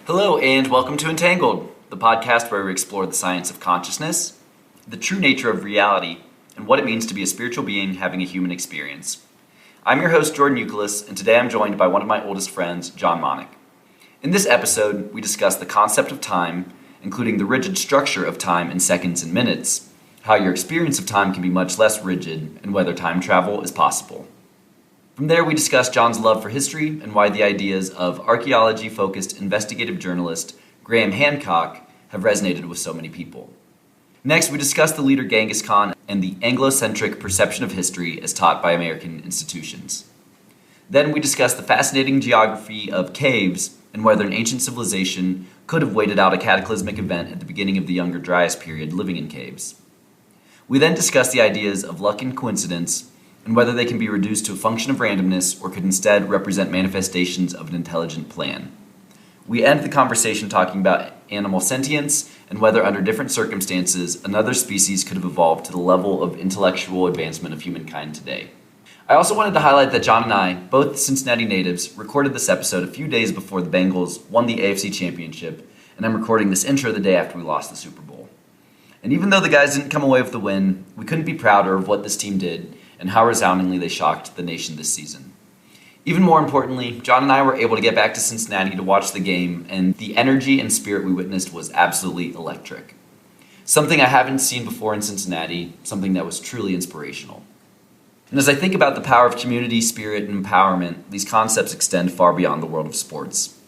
Hello and welcome to Entangled, the podcast where we explore the science of consciousness, the true nature of reality, and what it means to be a spiritual being having a human experience. I'm your host, Jordan Euclid, and today I'm joined by one of my oldest friends, John Monich. In this episode, we discuss the concept of time, including the rigid structure of time in seconds and minutes, how your experience of time can be much less rigid, and whether time travel is possible. From there, we discuss John's love for history and why the ideas of archaeology-focused investigative journalist Graham Hancock have resonated with so many people. Next, we discuss the leader Genghis Khan and the Anglocentric perception of history as taught by American institutions. Then we discuss the fascinating geography of caves and whether an ancient civilization could have waited out a cataclysmic event at the beginning of the Younger Dryas period living in caves. We then discuss the ideas of luck and coincidence and whether they can be reduced to a function of randomness or could instead represent manifestations of an intelligent plan. We end the conversation talking about animal sentience and whether under different circumstances another species could have evolved to the level of intellectual advancement of humankind today. I also wanted to highlight that John and I, both Cincinnati natives, recorded this episode a few days before the Bengals won the AFC Championship, and I'm recording this intro the day after we lost the Super Bowl. And even though the guys didn't come away with the win, we couldn't be prouder of what this team did and how resoundingly they shocked the nation this season. Even more importantly, John and I were able to get back to Cincinnati to watch the game, and the energy and spirit we witnessed was absolutely electric. Something I haven't seen before in Cincinnati, something that was truly inspirational. And as I think about the power of community, spirit, and empowerment, these concepts extend far beyond the world of sports.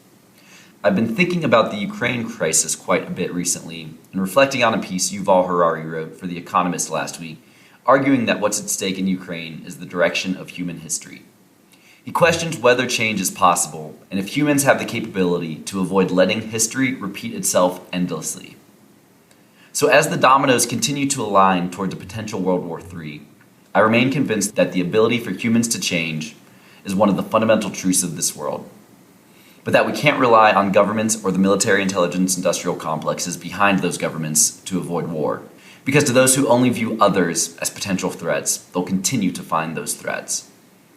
I've been thinking about the Ukraine crisis quite a bit recently, and reflecting on a piece Yuval Harari wrote for The Economist last week, arguing that what's at stake in Ukraine is the direction of human history. He questions whether change is possible, and if humans have the capability to avoid letting history repeat itself endlessly. So as the dominoes continue to align towards a potential World War III, I remain convinced that the ability for humans to change is one of the fundamental truths of this world, but that we can't rely on governments or the military intelligence industrial complexes behind those governments to avoid war. Because to those who only view others as potential threats, they'll continue to find those threats.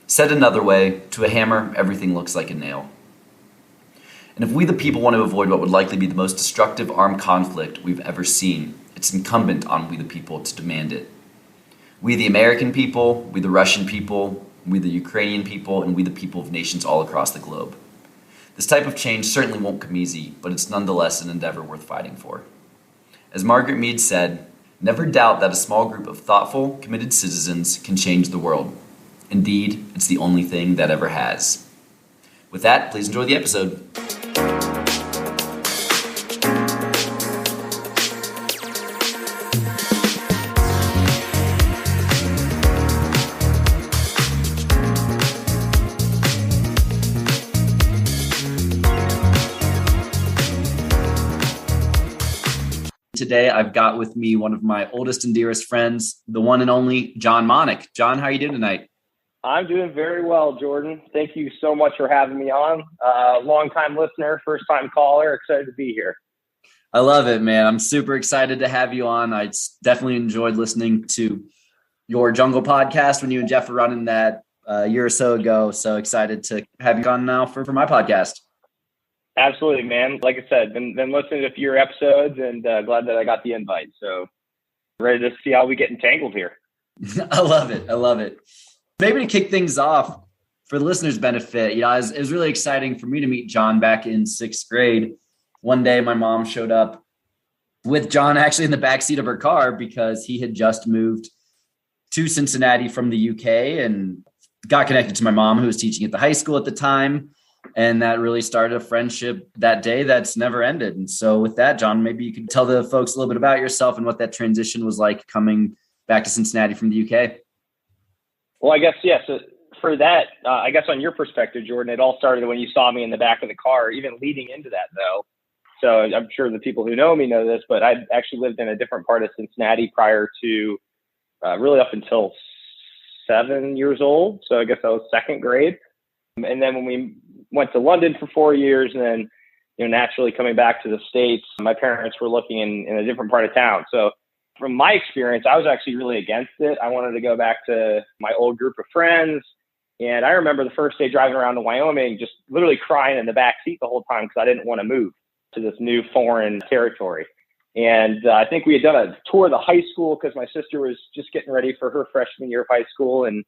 Said another way, to a hammer, everything looks like a nail. And if we the people want to avoid what would likely be the most destructive armed conflict we've ever seen, it's incumbent on we the people to demand it. We the American people, we the Russian people, we the Ukrainian people, and we the people of nations all across the globe. This type of change certainly won't come easy, but it's nonetheless an endeavor worth fighting for. As Margaret Mead said, "Never doubt that a small group of thoughtful, committed citizens can change the world. Indeed, it's the only thing that ever has." With that, please enjoy the episode. Today, I've got with me one of my oldest and dearest friends, the one and only John Monich. John, how are you doing tonight? I'm doing very well, Jordan. Thank you so much for having me on. Long-time listener, first-time caller. Excited to be here. I love it, man. I'm super excited to have you on. I definitely enjoyed listening to your Jungle podcast when you and Jeff were running that a year or so ago. So excited to have you on now for my podcast. Absolutely, man. Like I said, been listening to a few episodes and glad that I got the invite. So ready to see how we get entangled here. I love it. Maybe to kick things off for the listeners' benefit, it was really exciting for me to meet John back in sixth grade. One day, my mom showed up with John actually in the backseat of her car because he had just moved to Cincinnati from the UK and got connected to my mom, who was teaching at the high school at the time. And that really started a friendship that day that's never ended. And so with that, John, maybe you could tell the folks a little bit about yourself and what that transition was like coming back to Cincinnati from the UK. Well, I guess, yes. Yeah, so for that, I guess on your perspective, Jordan, it all started when you saw me in the back of the car, even leading into that, though. So I'm sure the people who know me know this, but I actually lived in a different part of Cincinnati prior to really up until 7 years old. So I guess I was second grade. And then when we went to London for 4 years and then, naturally coming back to the States, my parents were looking in a different part of town. So from my experience, I was actually really against it. I wanted to go back to my old group of friends. And I remember the first day driving around to Wyoming, just literally crying in the back seat the whole time because I didn't want to move. to this new foreign territory. And I think we had done a tour of the high school because my sister was just getting ready for her freshman year of high school. And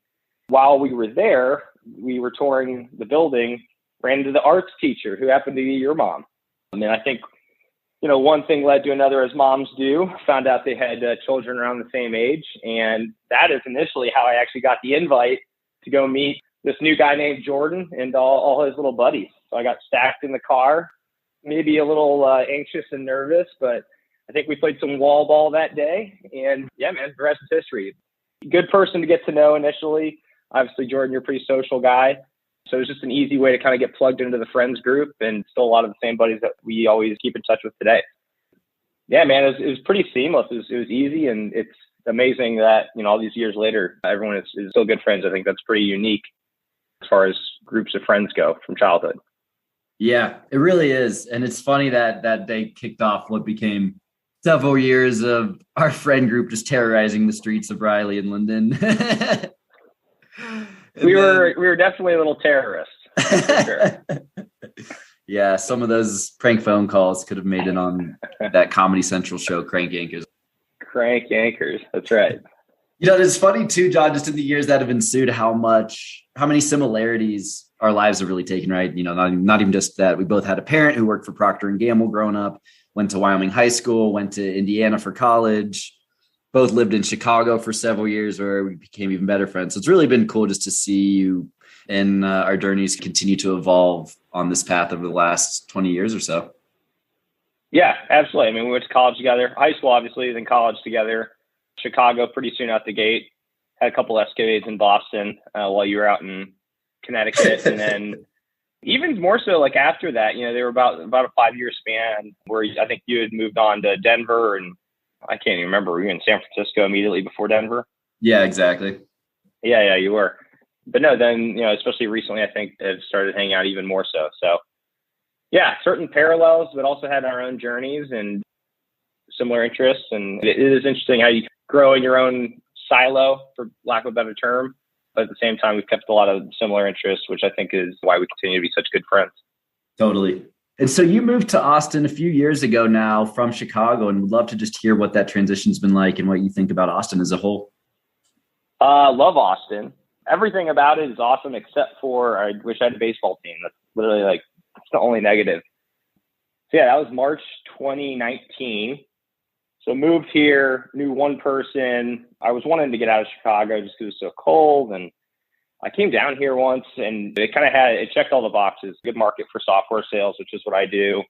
while we were there, we were touring the building, ran into the arts teacher who happened to be your mom. I mean, I think, one thing led to another, as moms do. Found out they had children around the same age. And that is initially how I actually got the invite to go meet this new guy named Jordan and all his little buddies. So I got stacked in the car, maybe a little anxious and nervous, but I think we played some wall ball that day. And yeah, man, the rest is history. Good person to get to know initially. Obviously, Jordan, you're a pretty social guy. So it was just an easy way to kind of get plugged into the friends group, and still a lot of the same buddies that we always keep in touch with today. Yeah, man, it was pretty seamless. It was easy, and it's amazing that, all these years later, everyone is still good friends. I think that's pretty unique as far as groups of friends go from childhood. Yeah, it really is. And it's funny that that day kicked off what became several years of our friend group just terrorizing the streets of Riley and Linden. We were definitely a little terrorists. For sure. Yeah, some of those prank phone calls could have made it on that Comedy Central show, Crank Anchors. Crank Anchors, that's right. It's funny too, John, just in the years that have ensued, how many similarities our lives have really taken, right? Not even just that. We both had a parent who worked for Procter & Gamble growing up, went to Wyoming High School, went to Indiana for college, both lived in Chicago for several years where we became even better friends. So it's really been cool just to see you and our journeys continue to evolve on this path over the last 20 years or so. Yeah, absolutely. I mean, we went to college together, high school, obviously, then college together, Chicago pretty soon out the gate, had a couple escapades in Boston while you were out in Connecticut. And then even more so, like after that, they were about a 5-year span where I think you had moved on to Denver, and I can't even remember. Were you in San Francisco immediately before Denver? Yeah, exactly. Yeah, you were. But no, then, especially recently, I think have started hanging out even more so. So yeah, certain parallels, but also had our own journeys and similar interests. And it is interesting how you grow in your own silo, for lack of a better term. But at the same time, we've kept a lot of similar interests, which I think is why we continue to be such good friends. Totally. And so you moved to Austin a few years ago now from Chicago, and would love to just hear what that transition's been like and what you think about Austin as a whole. Love Austin. Everything about it is awesome, except for I wish I had a baseball team. That's literally that's the only negative. So yeah, that was March 2019. So moved here, knew one person. I was wanting to get out of Chicago just because it was so cold. And I came down here once, and it checked all the boxes. Good market for software sales, which is what I do.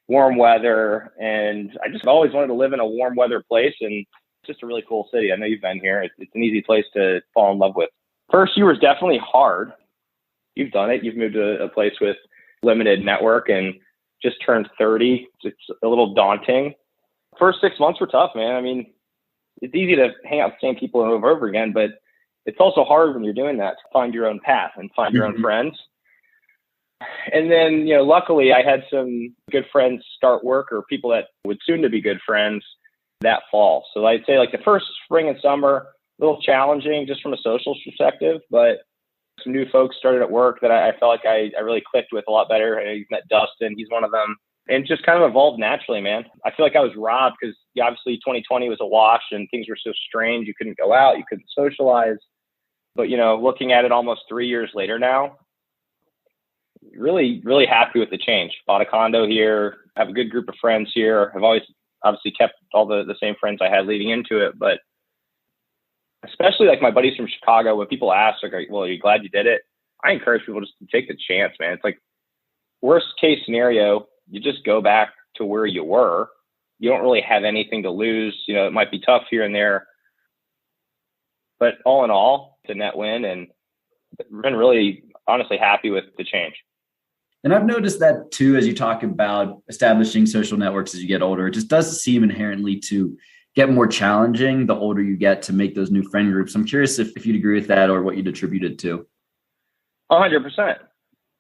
Warm weather. And I just always wanted to live in a warm weather place. And it's just a really cool city. I know you've been here. It's an easy place to fall in love with. First year was definitely hard. You've done it. You've moved to a place with limited network and just turned 30. It's a little daunting. First 6 months were tough, man. I mean, it's easy to hang out with the same people over and over again, but it's also hard when you're doing that to find your own path and find your own friends. And then, luckily I had some good friends start work, or people that would soon to be good friends, that fall. So I'd say the first spring and summer, a little challenging just from a social perspective, but some new folks started at work that I felt like I really clicked with a lot better. I know you've met Dustin. He's one of them. And just kind of evolved naturally, man. I feel like I was robbed because obviously 2020 was a wash and things were so strange. You couldn't go out, you couldn't socialize. But, looking at it almost 3 years later now, really, really happy with the change. Bought a condo here, have a good group of friends here. I've always obviously kept all the same friends I had leading into it. But especially my buddies from Chicago, when people ask, well, are you glad you did it? I encourage people just to take the chance, man. It's worst case scenario, you just go back to where you were. You don't really have anything to lose. It might be tough here and there, but all in all, it's a net win, and been really honestly happy with the change. And I've noticed that too, as you talk about establishing social networks as you get older, it just does seem inherently to get more challenging the older you get to make those new friend groups. I'm curious if you'd agree with that or what you'd attribute it to. 100%.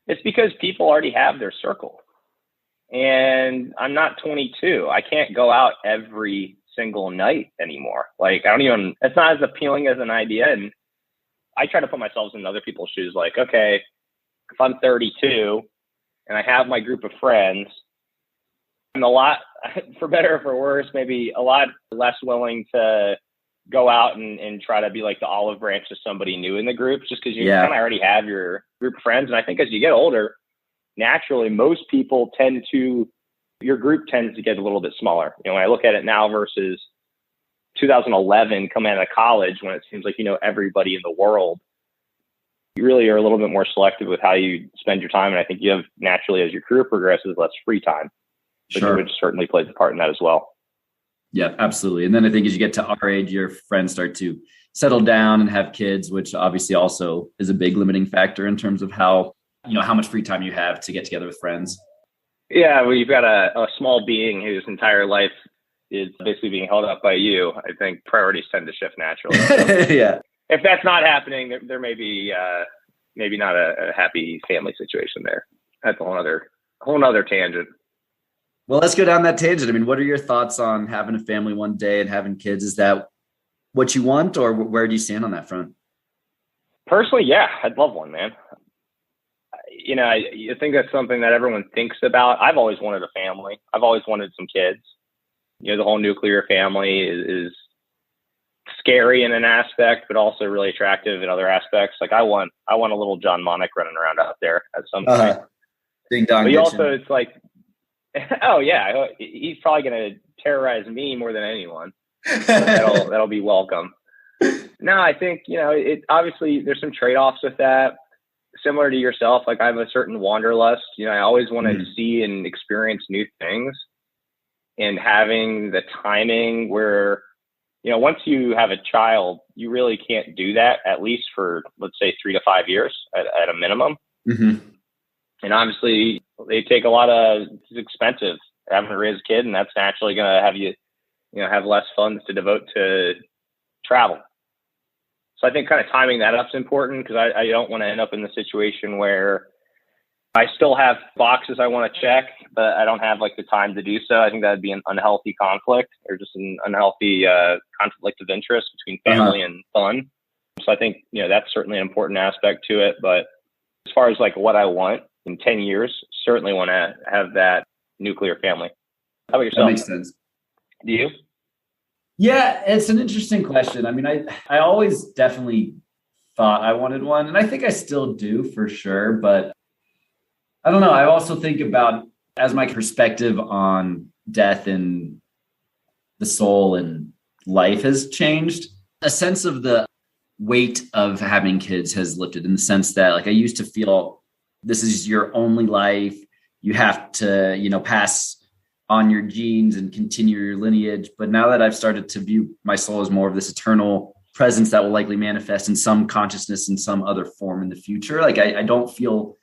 It's because people already have their circle. And I'm not 22. I can't go out every single night anymore. It's not as appealing as an idea. And I try to put myself in other people's shoes. Okay, if I'm 32 and I have my group of friends, I'm a lot, for better or for worse, maybe a lot less willing to go out and try to be like the olive branch to somebody new in the group, just because you kind of already have your group of friends. And I think as you get older, naturally, most people your group tends to get a little bit smaller. You know, when I look at it now versus 2011, coming out of college, when it seems like you know everybody in the world, you really are a little bit more selective with how you spend your time. And I think you have naturally, as your career progresses, less free time, which certainly plays a part in that as well. Yeah, absolutely. And then I think as you get to our age, your friends start to settle down and have kids, which obviously also is a big limiting factor in terms of how much free time you have to get together with friends. Yeah, well, you've got a small being whose entire life is basically being held up by you. I think priorities tend to shift naturally. So yeah. If that's not happening, there may be maybe not a happy family situation there. That's a whole other tangent. Well, let's go down that tangent. I mean, what are your thoughts on having a family one day and having kids? Is that what you want, or where do you stand on that front? Personally, yeah, I'd love one, man. You know, I think that's something that everyone thinks about. I've always wanted a family. I've always wanted some kids. You know, the whole nuclear family is scary in an aspect, but also really attractive in other aspects. Like I want a little John Monich running around out there at some point. Ding dong. But also, it's like, oh yeah, he's probably going to terrorize me more than anyone. That'll be welcome. No, I think, you know, it obviously there's some trade-offs with that. Similar to yourself, like I have a certain wanderlust. You know, I always want to see and experience new things, and having the timing where, you know, once you have a child, you really can't do that, at least for, let's say, 3 to 5 years at a minimum. Mm-hmm. And obviously they take it's expensive having to raise a kid, and that's naturally going to have you know, have less funds to devote to travel. So I think kind of timing that up is important, because I don't want to end up in the situation where I still have boxes I want to check, but I don't have like the time to do so. I think that'd be an unhealthy conflict, or just an unhealthy conflict of interest between family and fun. So I think, you know, that's certainly an important aspect to it. But as far as like what I want in 10 years, certainly want to have that nuclear family. How about yourself? That makes sense. Do you? Yeah, it's an interesting question. I mean, I always definitely thought I wanted one, and I think I still do for sure. But I don't know. I also think about, as my perspective on death and the soul and life has changed, a sense of the weight of having kids has lifted, in the sense that, like, I used to feel this is your only life. You have to, you know, pass on your genes and continue your lineage. But now that I've started to view my soul as more of this eternal presence that will likely manifest in some consciousness in some other form in the future, like I don't feel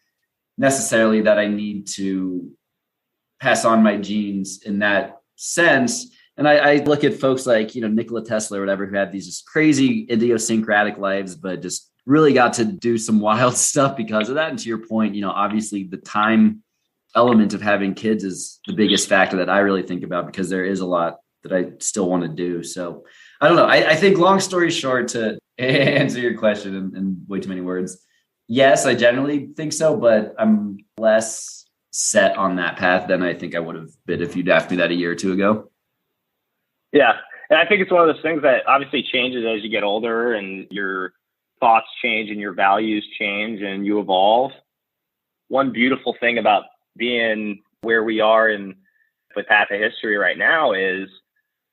necessarily that I need to pass on my genes in that sense. And I look at folks like, you know, Nikola Tesla or whatever, who had these just crazy idiosyncratic lives, but just really got to do some wild stuff because of that. And to your point, you know, obviously the time element of having kids is the biggest factor that I really think about, because there is a lot that I still want to do. So I don't know. I think, long story short, to answer your question in way too many words, yes, I generally think so, but I'm less set on that path than I think I would have been if you'd asked me that a year or two ago. Yeah. And I think it's one of those things that obviously changes as you get older, and your thoughts change and your values change and you evolve. One beautiful thing about being where we are in the path of history right now is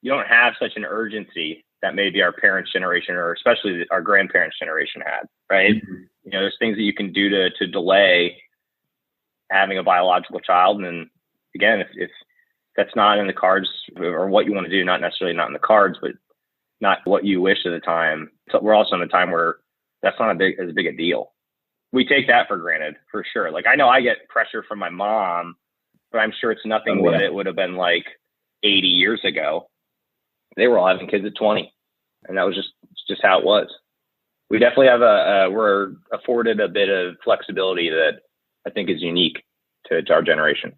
you don't have such an urgency that maybe our parents' generation, or especially our grandparents' generation, had, right? Mm-hmm. You know, there's things that you can do to delay having a biological child. And again, if that's not in the cards, or what you want to do, not necessarily not in the cards, but not what you wish at the time. So we're also in a time where that's not as big a deal. We take that for granted, for sure. Like, I know I get pressure from my mom, but I'm sure it's nothing what it would have been like 80 years ago. They were all having kids at 20, and that was just how it was. We definitely have we're afforded a bit of flexibility that I think is unique to our generation.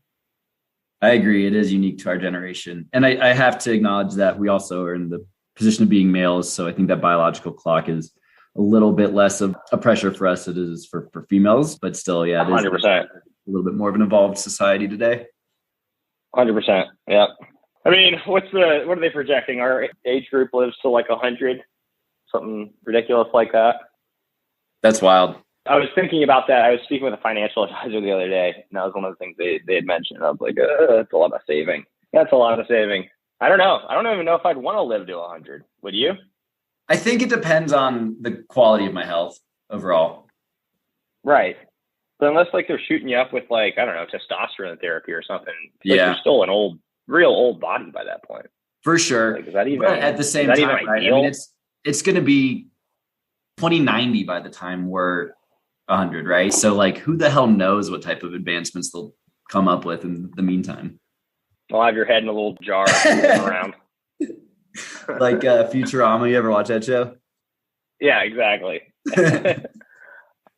I agree. It is unique to our generation. And I have to acknowledge that we also are in the position of being males. So I think that biological clock is a little bit less of a pressure for us than it is for females, but still, yeah, it is 100%. a little bit more of an evolved society today. 100%. Yeah. I mean, what are they projecting? Our age group lives to like 100, something ridiculous like that. That's wild. I was thinking about that. I was speaking with a financial advisor the other day, and that was one of the things they had mentioned. I was like, that's a lot of saving. That's a lot of saving. I don't know. I don't even know if I'd want to live to 100. Would you? I think it depends on the quality of my health overall. Right. But unless like they're shooting you up with like, I don't know, testosterone therapy or something, like yeah, you're still an real old body by that point. For sure. Like, is that even, but at the same time, right? I mean, it's going to be 2090 by the time we're 100, right? So like, who the hell knows what type of advancements they'll come up with in the meantime? I'll have your head in a little jar around. Like Futurama, you ever watch that show? Yeah, exactly.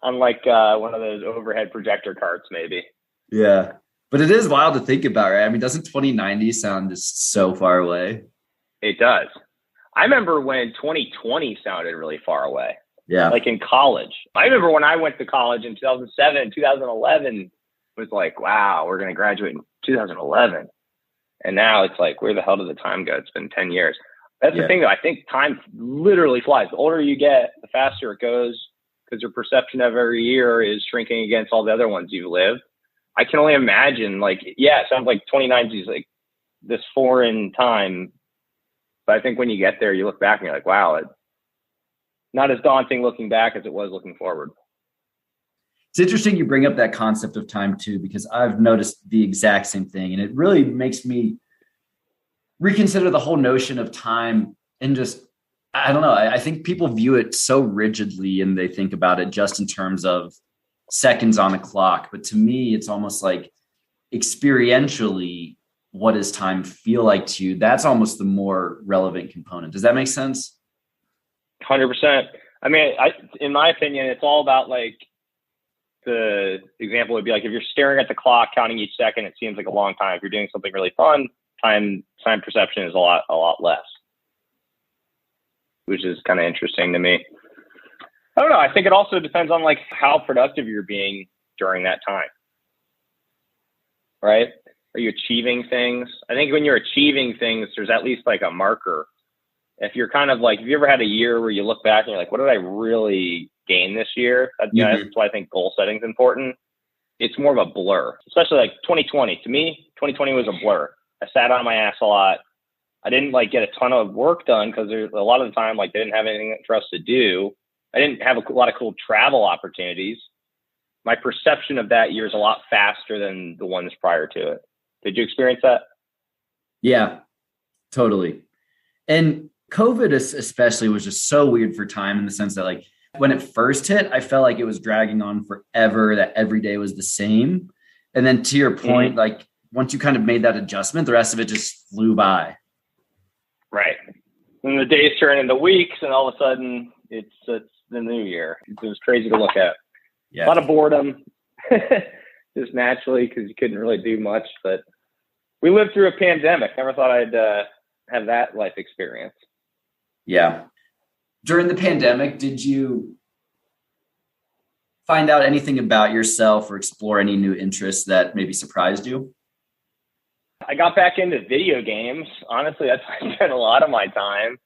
On like one of those overhead projector carts, maybe. Yeah. But it is wild to think about, right? I mean, doesn't 2090 sound just so far away? It does. I remember when 2020 sounded really far away. Yeah. Like in college. I remember when I went to college in 2007, 2011 was like, wow, we're going to graduate in 2011. And now it's like, where the hell did the time go? It's been 10 years. That's the thing, though. I think time literally flies. The older you get, the faster it goes, because your perception of every year is shrinking against all the other ones you've lived. I can only imagine, like, yeah, it sounds like 2090 is like this foreign time. But I think when you get there, you look back and you're like, wow, it's not as daunting looking back as it was looking forward. It's interesting you bring up that concept of time too, because I've noticed the exact same thing. And it really makes me reconsider the whole notion of time and just, I don't know. I think people view it so rigidly and they think about it just in terms of seconds on a clock. But to me, it's almost like experientially, what does time feel like to you? That's almost the more relevant component. Does that make sense? 100%. I mean, in my opinion, it's all about like, the example would be like, if you're staring at the clock, counting each second, it seems like a long time. If you're doing something really fun, time perception is a lot less, which is kind of interesting to me. I don't know. I think it also depends on like how productive you're being during that time, right? Are you achieving things? I think when you're achieving things, there's at least like a marker. If you're kind of like, have you ever had a year where you look back and you're like, what did I really gain this year? That's why I think goal setting is important. It's more of a blur, especially like 2020. To me, 2020 was a blur. I sat on my ass a lot. I didn't like get a ton of work done because there's a lot of the time, like they didn't have anything for us to do. I didn't have a lot of cool travel opportunities. My perception of that year is a lot faster than the ones prior to it. Did you experience that? Yeah, totally. And COVID especially was just so weird for time in the sense that like when it first hit, I felt like it was dragging on forever, that every day was the same. And then to your point, like once you kind of made that adjustment, the rest of it just flew by. Right. And the days turn into weeks and all of a sudden it's the new year. It was crazy to look at. Yeah. A lot of boredom just naturally because you couldn't really do much, but we lived through a pandemic. Never thought I'd have that life experience. Yeah. During the pandemic, did you find out anything about yourself or explore any new interests that maybe surprised you? I got back into video games. Honestly, that's where I spent a lot of my time.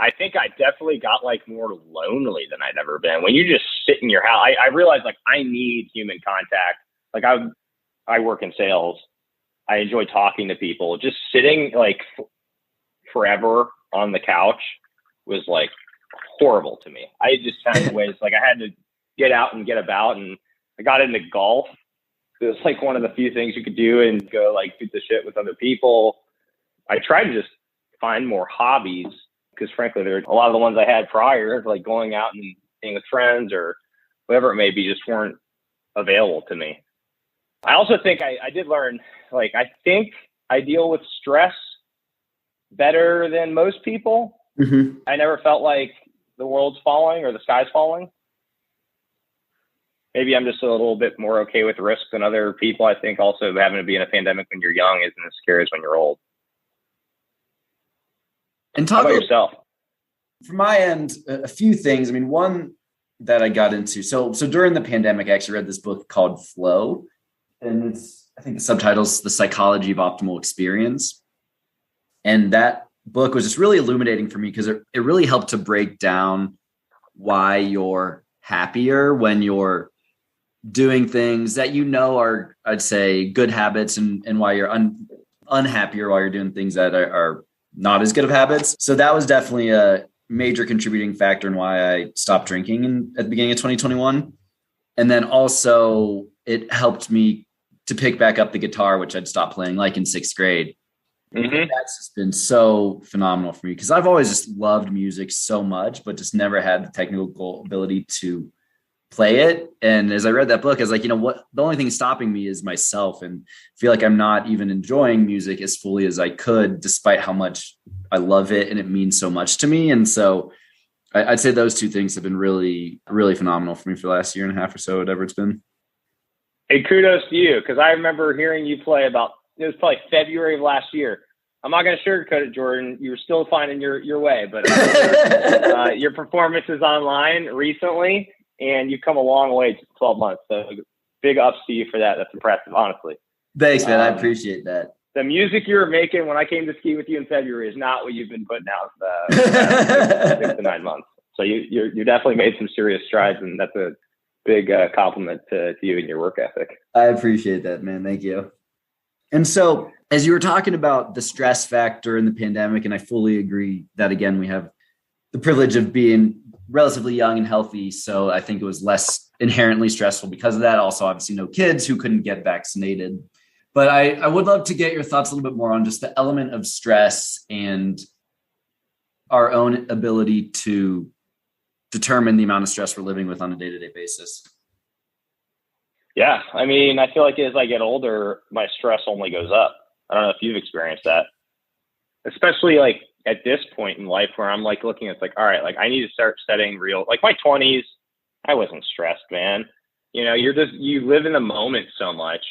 I think I definitely got like more lonely than I'd ever been. When you just sit in your house, I realized like I need human contact. Like I work in sales. I enjoy talking to people. Just sitting like forever on the couch was like horrible to me. I just found ways like I had to get out and get about, and I got into golf. It was like one of the few things you could do and go like shoot the shit with other people. I tried to just find more hobbies because frankly, there a lot of the ones I had prior, like going out and being with friends or whatever it may be, just weren't available to me. I also think I did learn, like, I think I deal with stress better than most people. Mm-hmm. I never felt like the world's falling or the sky's falling. Maybe I'm just a little bit more okay with risk than other people. I think also having to be in a pandemic when you're young isn't as scary as when you're old. And talk about yourself. From my end, a few things. I mean, one that I got into. So during the pandemic, I actually read this book called Flow. And it's I think the subtitle's The Psychology of Optimal Experience. And that book was just really illuminating for me because it really helped to break down why you're happier when you're doing things that are, I'd say, good habits, and why you're unhappier while you're doing things that are not as good of habits. So that was definitely a major contributing factor in why I stopped drinking at the beginning of 2021. And then also it helped me to pick back up the guitar, which I'd stopped playing like in 6th grade. Mm-hmm. That's just been so phenomenal for me because I've always just loved music so much, but just never had the technical ability to play it. And as I read that book, I was like, you know what, the only thing stopping me is myself, and I feel like I'm not even enjoying music as fully as I could, despite how much I love it and it means so much to me. And so I'd say those two things have been really, really phenomenal for me for the last year and a half or so, whatever it's been. Hey, kudos to you, because I remember hearing you play it was probably February of last year. I'm not going to sugarcoat it, Jordan. You were still finding your way, but your performances online recently, and you've come a long way to 12 months. So big ups to you for that. That's impressive, honestly. Thanks, man. I appreciate that. The music you were making when I came to ski with you in February is not what you've been putting out the 6 to 9 months. So you definitely made some serious strides, and that's a big compliment to you and your work ethic. I appreciate that, man. Thank you. And so as you were talking about the stress factor in the pandemic, and I fully agree that, again, we have the privilege of being relatively young and healthy. So I think it was less inherently stressful because of that. Also, obviously, no kids who couldn't get vaccinated. But I would love to get your thoughts a little bit more on just the element of stress and our own ability to determine the amount of stress we're living with on a day-to-day basis. Yeah. I mean, I feel like as I get older, my stress only goes up. I don't know if you've experienced that, especially like at this point in life where I'm like looking, it's like, all right, like I need to start setting like my 20s, I wasn't stressed, man. You know, you live in the moment so much.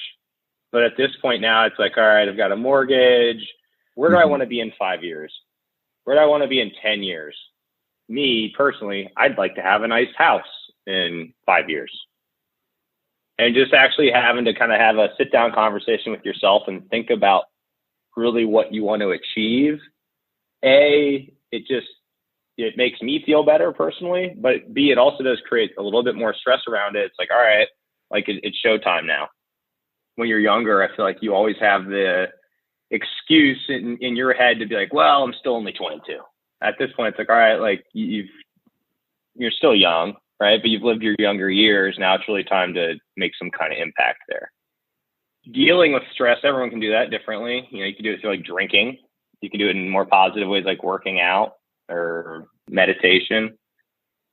But at this point now, it's like, all right, I've got a mortgage. Where do I want to be in 5 years? Where do I want to be in 10 years? Me, personally, I'd like to have a nice house in 5 years. And just actually having to kind of have a sit-down conversation with yourself and think about really what you want to achieve. It makes me feel better personally, but B, it also does create a little bit more stress around it. It's like, all right, like it's showtime now. When you're younger, I feel like you always have the excuse in your head to be like, well, I'm still only 22. At this point, it's like, all right, like you're still young, right? But you've lived your younger years. Now it's really time to make some kind of impact there. Dealing with stress, everyone can do that differently. You know, you can do it through like drinking. You can do it in more positive ways like working out or meditation.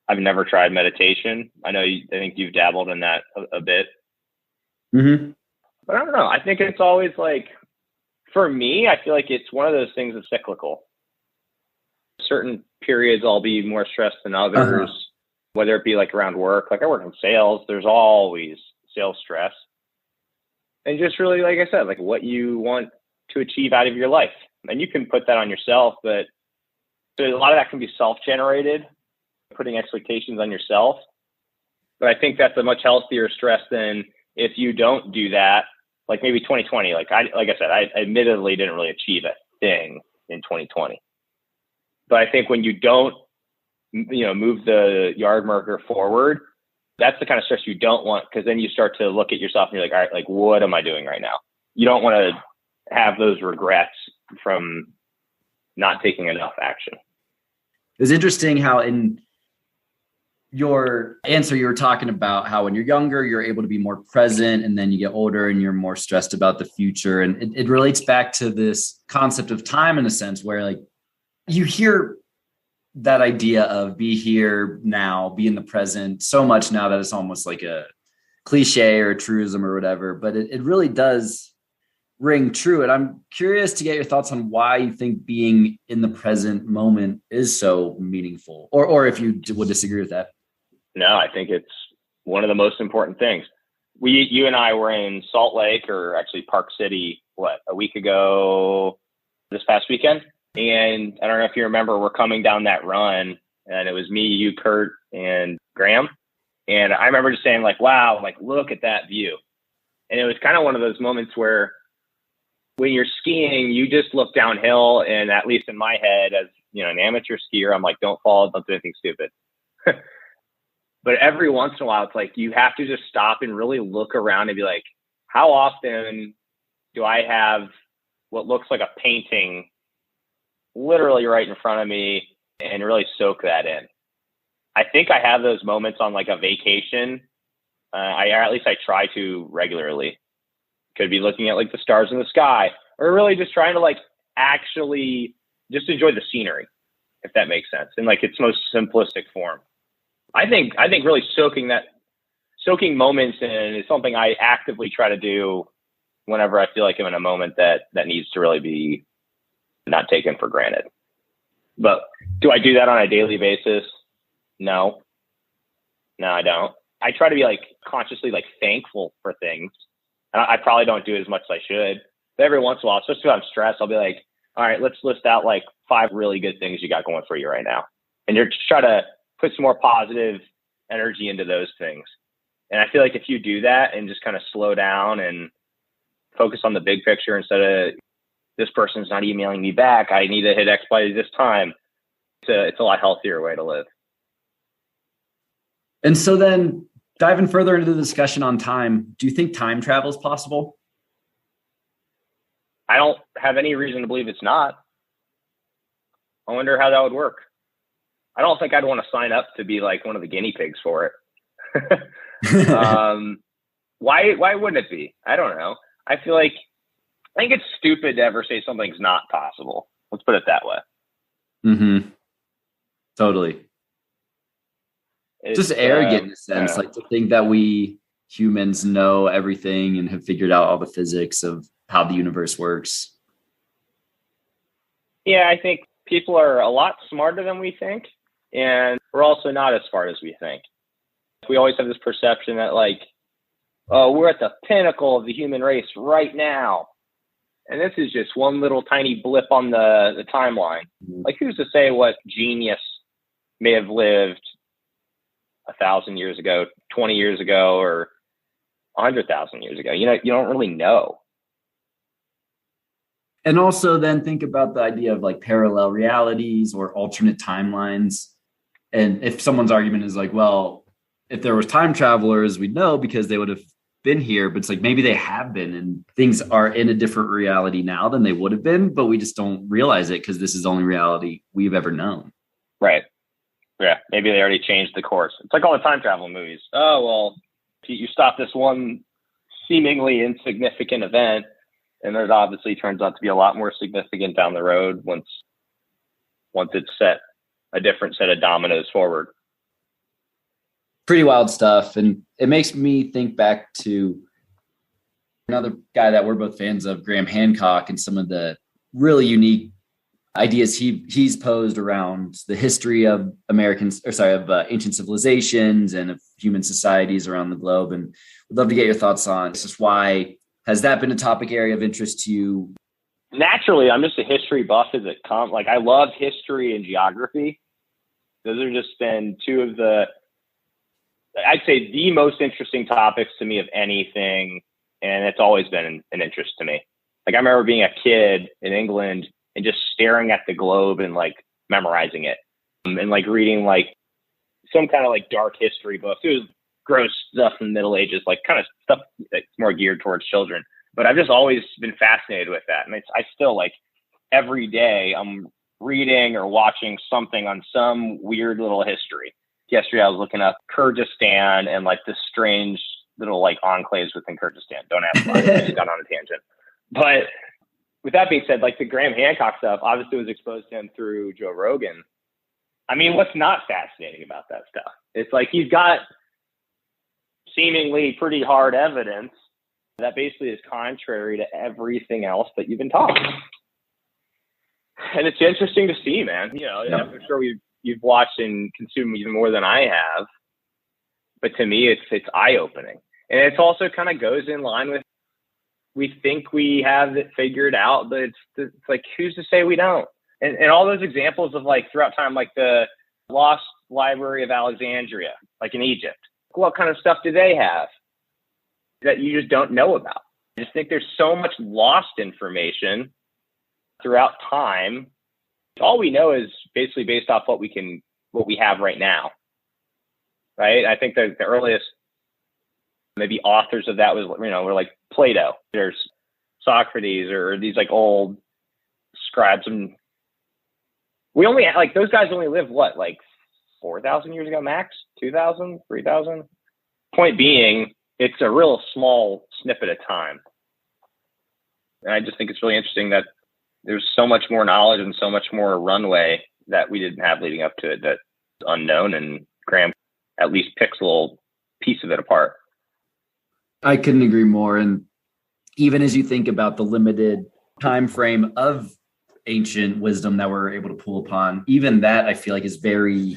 I've never tried meditation. I think you've dabbled in that a bit. Mm-hmm. But I don't know. I think it's always like, for me, I feel like it's one of those things that's cyclical. Certain periods I'll be more stressed than others, whether it be like around work. Like I work in sales. There's always sales stress. And just really, like I said, like what you want to achieve out of your life. And you can put that on yourself, but so a lot of that can be self-generated, putting expectations on yourself. But I think that's a much healthier stress than if you don't do that. Like maybe 2020, like I said, I admittedly didn't really achieve a thing in 2020. But I think when you don't, move the yard marker forward, that's the kind of stress you don't want, because then you start to look at yourself and you're like, all right, like what am I doing right now? You don't want to have those regrets from not taking enough action. It was interesting how in your answer, you were talking about how when you're younger, you're able to be more present, and then you get older and you're more stressed about the future. And it relates back to this concept of time in a sense where like you hear that idea of be here now, be in the present so much now that it's almost like a cliche or a truism or whatever, but it really does ring true. And I'm curious to get your thoughts on why you think being in the present moment is so meaningful, or if you would disagree with that. No, I think it's one of the most important things. You and I were in Salt Lake, or actually Park City, a week ago, this past weekend. And I don't know if you remember, we're coming down that run, and it was me, you, Kurt, and Graham. And I remember just saying like, wow, like, look at that view. And it was kind of one of those moments where when you're skiing, you just look downhill. And at least in my head, as an amateur skier, I'm like, don't fall, don't do anything stupid. But every once in a while, it's like you have to just stop and really look around and be like, how often do I have what looks like a painting literally right in front of me, and really soak that in? I think I have those moments on like a vacation. At least I try to regularly. Could be looking at like the stars in the sky, or really just trying to like actually just enjoy the scenery, if that makes sense, in like its most simplistic form. I think really soaking moments in is something I actively try to do whenever I feel like I'm in a moment that needs to really be not taken for granted. But do I do that on a daily basis? No, I don't. I try to be like consciously like thankful for things. I probably don't do it as much as I should. But every once in a while, especially if I'm stressed, I'll be like, all right, let's list out like 5 really good things you got going for you right now. And you're just try to put some more positive energy into those things. And I feel like if you do that and just kind of slow down and focus on the big picture instead of this person's not emailing me back, I need to hit X by this time. It's a lot healthier way to live. And so then diving further into the discussion on time, do you think time travel is possible? I don't have any reason to believe it's not. I wonder how that would work. I don't think I'd want to sign up to be like one of the guinea pigs for it. Why wouldn't it be? I don't know. I think it's stupid to ever say something's not possible. Let's put it that way. Mm-hmm. Totally. Just arrogant in a sense, like to think that we humans know everything and have figured out all the physics of how the universe works. Yeah, I think people are a lot smarter than we think, and we're also not as smart as we think. We always have this perception that like, oh, we're at the pinnacle of the human race right now. And this is just one little tiny blip on the timeline. Like, who's to say what genius may have lived 1,000 years ago, 20 years ago, or 100,000 years ago? You don't really know. And also then think about the idea of like parallel realities or alternate timelines. And if someone's argument is like, well, if there was time travelers, we'd know because they would have been here, but it's like maybe they have been and things are in a different reality now than they would have been, but we just don't realize it because this is the only reality we've ever known. Right. Yeah. Maybe they already changed the course. It's like all the time travel movies. Oh, well, you stop this one seemingly insignificant event, and it obviously turns out to be a lot more significant down the road once it's set a different set of dominoes forward. Pretty wild stuff. And it makes me think back to another guy that we're both fans of, Graham Hancock, and some of the really unique ideas he's posed around the history of ancient civilizations and of human societies around the globe. And we'd love to get your thoughts on this. Is why has that been a topic area of interest to you? Naturally, I'm just a history buff as it comes. Like, I love history and geography. Those have just been two of I'd say the most interesting topics to me of anything. And it's always been an interest to me. Like, I remember being a kid in England and just staring at the globe and like memorizing it and like reading like some kind of like dark history books. It was gross stuff in the Middle Ages, like kind of stuff that's more geared towards children. But I've just always been fascinated with that. And I still like every day I'm reading or watching something on some weird little history. Yesterday I was looking up Kyrgyzstan and like this strange little like enclaves within Kyrgyzstan. Don't ask why. I just got on a tangent. But with that being said, like the Graham Hancock stuff obviously was exposed to him through Joe Rogan. I mean, what's not fascinating about that stuff? It's like he's got seemingly pretty hard evidence that basically is contrary to everything else that you've been taught. And it's interesting to see, man. I'm sure you've watched and consumed even more than I have. But to me, it's eye-opening. And it's also kind of goes in line with, we think we have it figured out, but it's like, who's to say we don't? And all those examples of like throughout time, like the lost library of Alexandria, like in Egypt, what kind of stuff do they have? that you just don't know about. I just think there's so much lost information throughout time. All we know is basically based off what we have right now. Right? I think that the earliest maybe authors of that were like Plato. There's Socrates or these like old scribes, and we only like those guys only lived what, like 4,000 years ago max, 2,000, 3,000. Point being, it's a real small snippet of time. And I just think it's really interesting that there's so much more knowledge and so much more runway that we didn't have leading up to it that's unknown, and Graham at least picks a little piece of it apart. I couldn't agree more. And even as you think about the limited time frame of ancient wisdom that we're able to pull upon, even that I feel like is very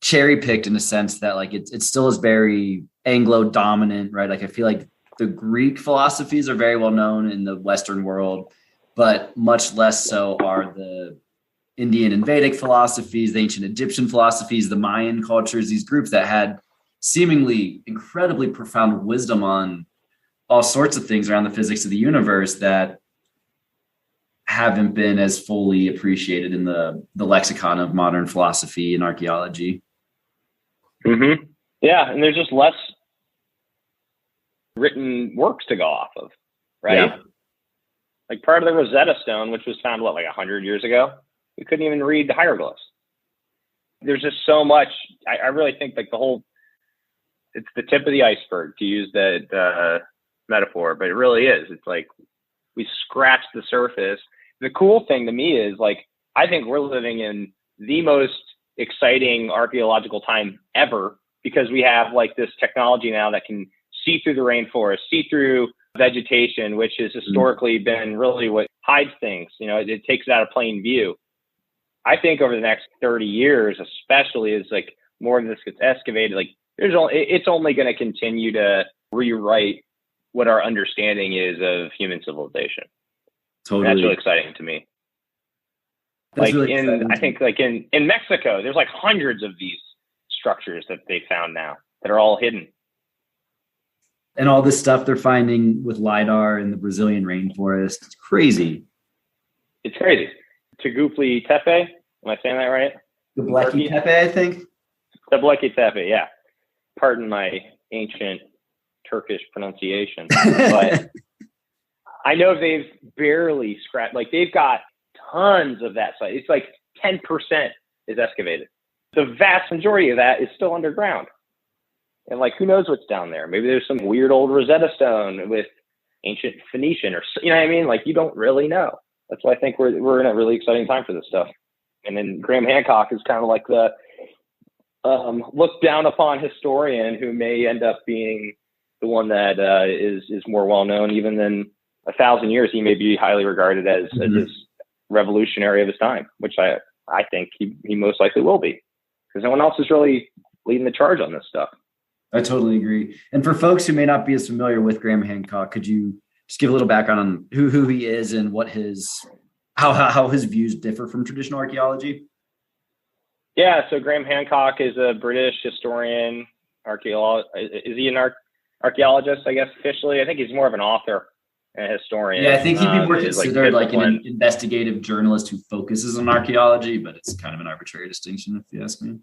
cherry picked in a sense that like it still is very Anglo dominant, right? Like I feel like the Greek philosophies are very well known in the Western world, but much less so are the Indian and Vedic philosophies, the ancient Egyptian philosophies, the Mayan cultures, these groups that had seemingly incredibly profound wisdom on all sorts of things around the physics of the universe that haven't been as fully appreciated in the lexicon of modern philosophy and archaeology. Mm-hmm. Yeah, and there's just less written works to go off of, right? Yeah. Like part of the Rosetta Stone, which was found, like 100 years ago, we couldn't even read the hieroglyphs. There's just so much. I really think like it's the tip of the iceberg, to use that metaphor, but it really is. It's like we scratched the surface. The cool thing to me is like, I think we're living in the most exciting archaeological time ever, because we have like this technology now that can see through the rainforest, see through vegetation, which has historically been really what hides things. It takes it out of plain view. I think over the next 30 years, especially as like more of this gets excavated, like it's only going to continue to rewrite what our understanding is of human civilization. Totally. And that's really exciting to me. That's like really I think like in Mexico, there's like hundreds of these structures that they found now that are all hidden. And all this stuff they're finding with LiDAR in the Brazilian rainforest. It's crazy. It's crazy. Tegupley Tepe. Am I saying that right? Göbekli Tepe, I think. Göbekli Tepe, yeah. Pardon my ancient Turkish pronunciation. But I know they've barely scratched, like they've got tons of that site. It's like 10% is excavated. The vast majority of that is still underground. And like, who knows what's down there? Maybe there's some weird old Rosetta Stone with ancient Phoenician or, you know what I mean? Like, you don't really know. That's why I think we're in a really exciting time for this stuff. And then Graham Hancock is kind of like the looked down upon historian who may end up being the one that is more well known. Even than 1,000 years, he may be highly regarded as this revolutionary of his time, which I think he most likely will be, because no one else is really leading the charge on this stuff. I totally agree. And for folks who may not be as familiar with Graham Hancock, could you just give a little background on who he is and what how his views differ from traditional archaeology? Yeah, so Graham Hancock is a British historian, archaeologist. Is he an archaeologist, I guess, officially? I think he's more of an author and a historian. Yeah, I think he'd be more considered like an investigative journalist who focuses on archaeology, but it's kind of an arbitrary distinction, if you ask me.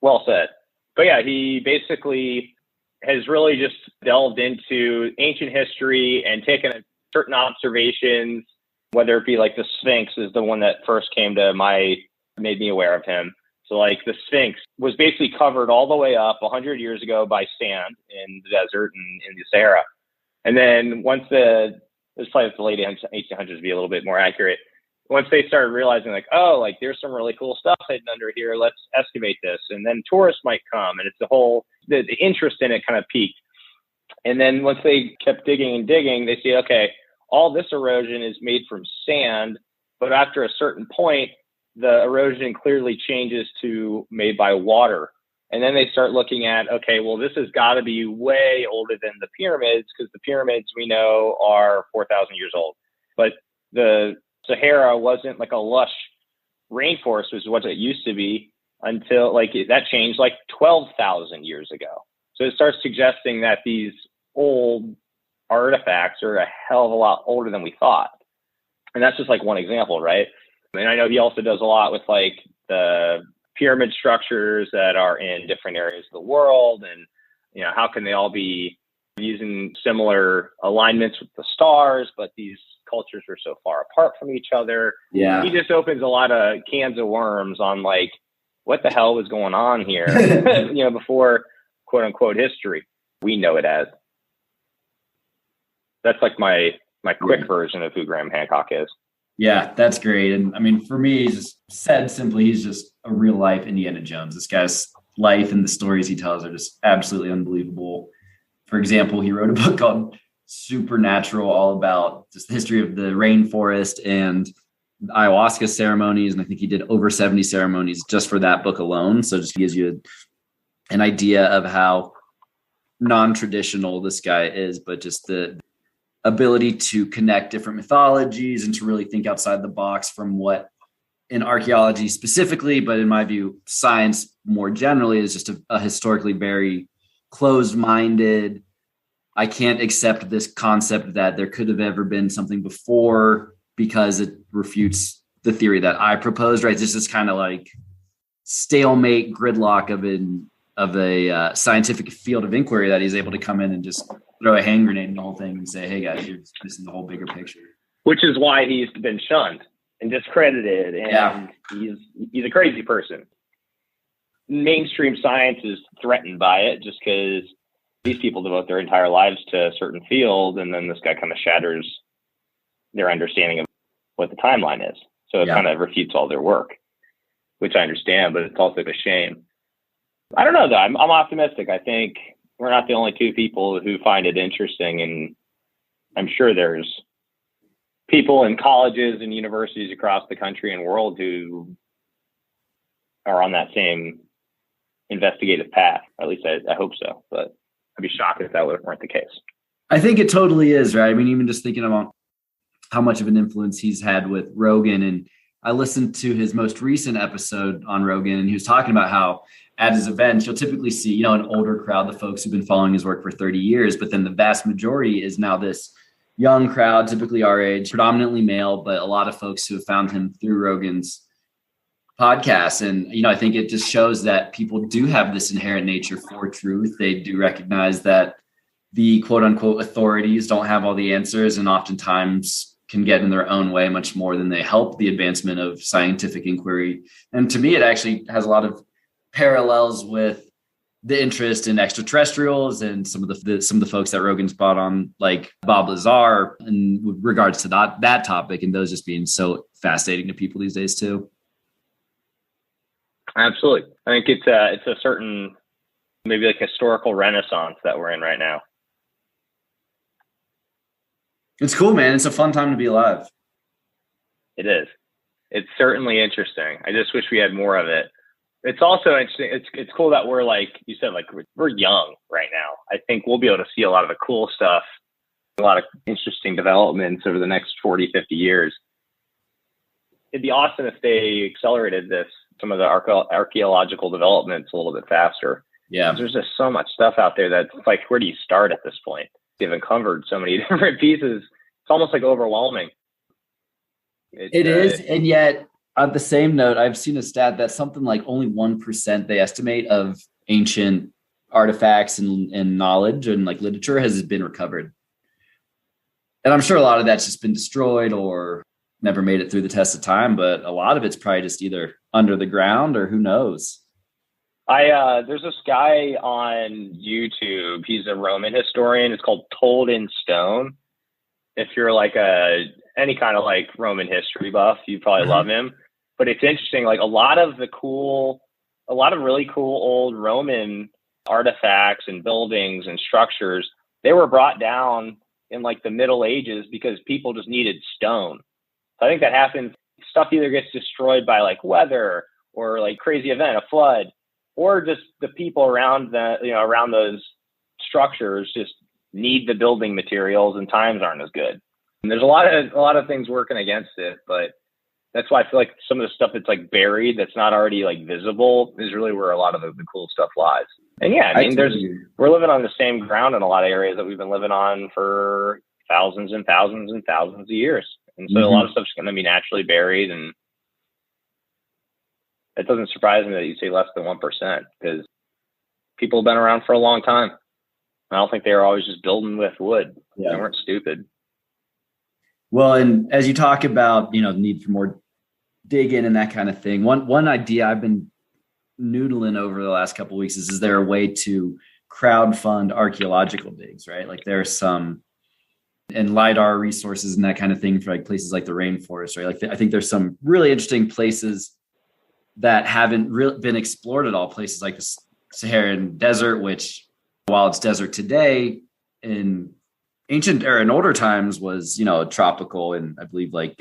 Well said. But yeah, he basically has really just delved into ancient history and taken certain observations, whether it be like the Sphinx is the one that first made me aware of him. So like the Sphinx was basically covered all the way up 100 years ago by sand in the desert and in the Sahara. And then once it was probably the late 1800s to be a little bit more accurate, once they started realizing like, oh, like there's some really cool stuff hidden under here, let's excavate this. And then tourists might come, and it's the interest in it kind of peaked. And then once they kept digging and digging, they see, okay, all this erosion is made from sand, but after a certain point, the erosion clearly changes to made by water. And then they start looking at, okay, well, this has got to be way older than the pyramids, because the pyramids we know are 4,000 years old. But the Sahara wasn't like a lush rainforest, was what it used to be, until like that changed like 12,000 years ago. So it starts suggesting that these old artifacts are a hell of a lot older than we thought. And that's just like one example, right? And I know he also does a lot with like the pyramid structures that are in different areas of the world, and how can they all be using similar alignments with the stars, but these cultures are so far apart from each other. Yeah. He just opens a lot of cans of worms on like what the hell was going on here, before quote unquote history we know it as. That's like my quick version of who Graham Hancock is. Yeah, that's great. And I mean, for me, just said simply, he's just a real life Indiana Jones. This guy's life and the stories he tells are just absolutely unbelievable. For example, he wrote a book called Supernatural, all about just the history of the rainforest and ayahuasca ceremonies. And I think he did over 70 ceremonies just for that book alone. So it just gives you an idea of how non-traditional this guy is, but just the ability to connect different mythologies and to really think outside the box from what in archaeology specifically, but in my view, science more generally is just a historically very closed-minded. I can't accept this concept that there could have ever been something before because it refutes the theory that I proposed, right? It's just kind of like stalemate gridlock of a scientific field of inquiry that he's able to come in and just throw a hand grenade in the whole thing and say, hey guys, you're missing the whole bigger picture. Which is why he's been shunned and discredited, and he's a crazy person. Mainstream science is threatened by it just because these people devote their entire lives to a certain field, and then this guy kind of shatters their understanding of what the timeline is. So it kind of refutes all their work, which I understand, but it's also a shame. I don't know, though. I'm optimistic. I think we're not the only two people who find it interesting, and I'm sure there's people in colleges and universities across the country and world who are on that same investigative path. At least I hope so, but I'd be shocked if that weren't the case. I think it totally is, right? I mean, even just thinking about how much of an influence he's had with Rogan, and I listened to his most recent episode on Rogan, and he was talking about how at his events, you'll typically see, an older crowd, the folks who've been following his work for 30 years, but then the vast majority is now this young crowd, typically our age, predominantly male, but a lot of folks who have found him through Rogan's podcast. And, I think it just shows that people do have this inherent nature for truth. They do recognize that the quote unquote authorities don't have all the answers, and oftentimes can get in their own way much more than they help the advancement of scientific inquiry. And to me, it actually has a lot of parallels with the interest in extraterrestrials and some of the folks that Rogan's brought on, like Bob Lazar, in regards to that topic, and those just being so fascinating to people these days too. Absolutely. I think it's a certain, maybe like historical renaissance that we're in right now. It's cool, man. It's a fun time to be alive. It is. It's certainly interesting. I just wish we had more of it. It's also interesting. It's cool that we're, like you said, like we're young right now. I think we'll be able to see a lot of the cool stuff, a lot of interesting developments over the next 40, 50 years. It'd be awesome if they accelerated some of the archaeological developments a little bit faster. Yeah. There's just so much stuff out there that's like, where do you start at this point? They've uncovered so many different pieces. It's almost like overwhelming. It is. And yet, on the same note, I've seen a stat that something like only 1% they estimate of ancient artifacts and knowledge and like literature has been recovered. And I'm sure a lot of that's just been destroyed or never made it through the test of time, but a lot of it's probably just either under the ground or who knows. There's this guy on YouTube. He's a Roman historian. It's called Told in Stone. If you're like any kind of like Roman history buff, you probably love him. But it's interesting, like a lot of really cool old Roman artifacts and buildings and structures, they were brought down in like the Middle Ages because people just needed stone. So I think that happens. Stuff either gets destroyed by like weather or like crazy event, a flood, or just the people around around those structures just need the building materials and times aren't as good. And there's a lot of things working against it, but That's why I feel like some of the stuff that's like buried, that's not already like visible, is really where a lot of the cool stuff lies. And yeah, I mean, we're living on the same ground in a lot of areas that we've been living on for thousands and thousands and thousands of years. And so a lot of stuff's going to be naturally buried. And it doesn't surprise me that you say less than 1%, because people have been around for a long time. I don't think they were always just building with wood. Yeah. They weren't stupid. Well, and as you talk about, the need for more digging and that kind of thing, one idea I've been noodling over the last couple of weeks is there a way to crowdfund archaeological digs, right? Like there's some, and LiDAR resources and that kind of thing for like places like the rainforest, right? Like I think there's some really interesting places that haven't really been explored at all, places like the Saharan desert, which while it's desert today, in ancient or in older times was, tropical and I believe like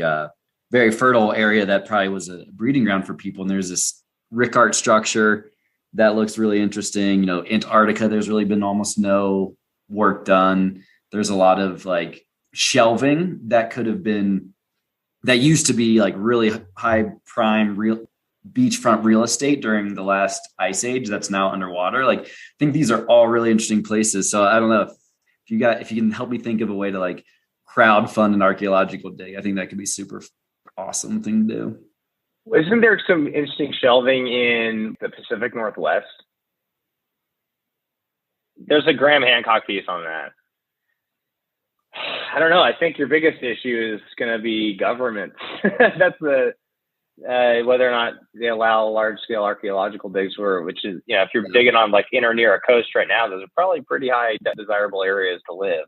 very fertile area that probably was a breeding ground for people. And there's this Rick art structure that looks really interesting. Antarctica, there's really been almost no work done. There's a lot of like shelving that used to be like really high prime real beachfront real estate during the last ice age that's now underwater. Like I think these are all really interesting places. So I don't know if you can help me think of a way to like crowdfund an archaeological dig. I think that could be super awesome thing to do. Isn't there some interesting shelving in the Pacific Northwest? There's a Graham Hancock piece on that. I don't know. I think your biggest issue is going to be government. That's whether or not they allow large scale archaeological digs, which is, if you're digging on like in or near a coast right now, those are probably pretty high desirable areas to live,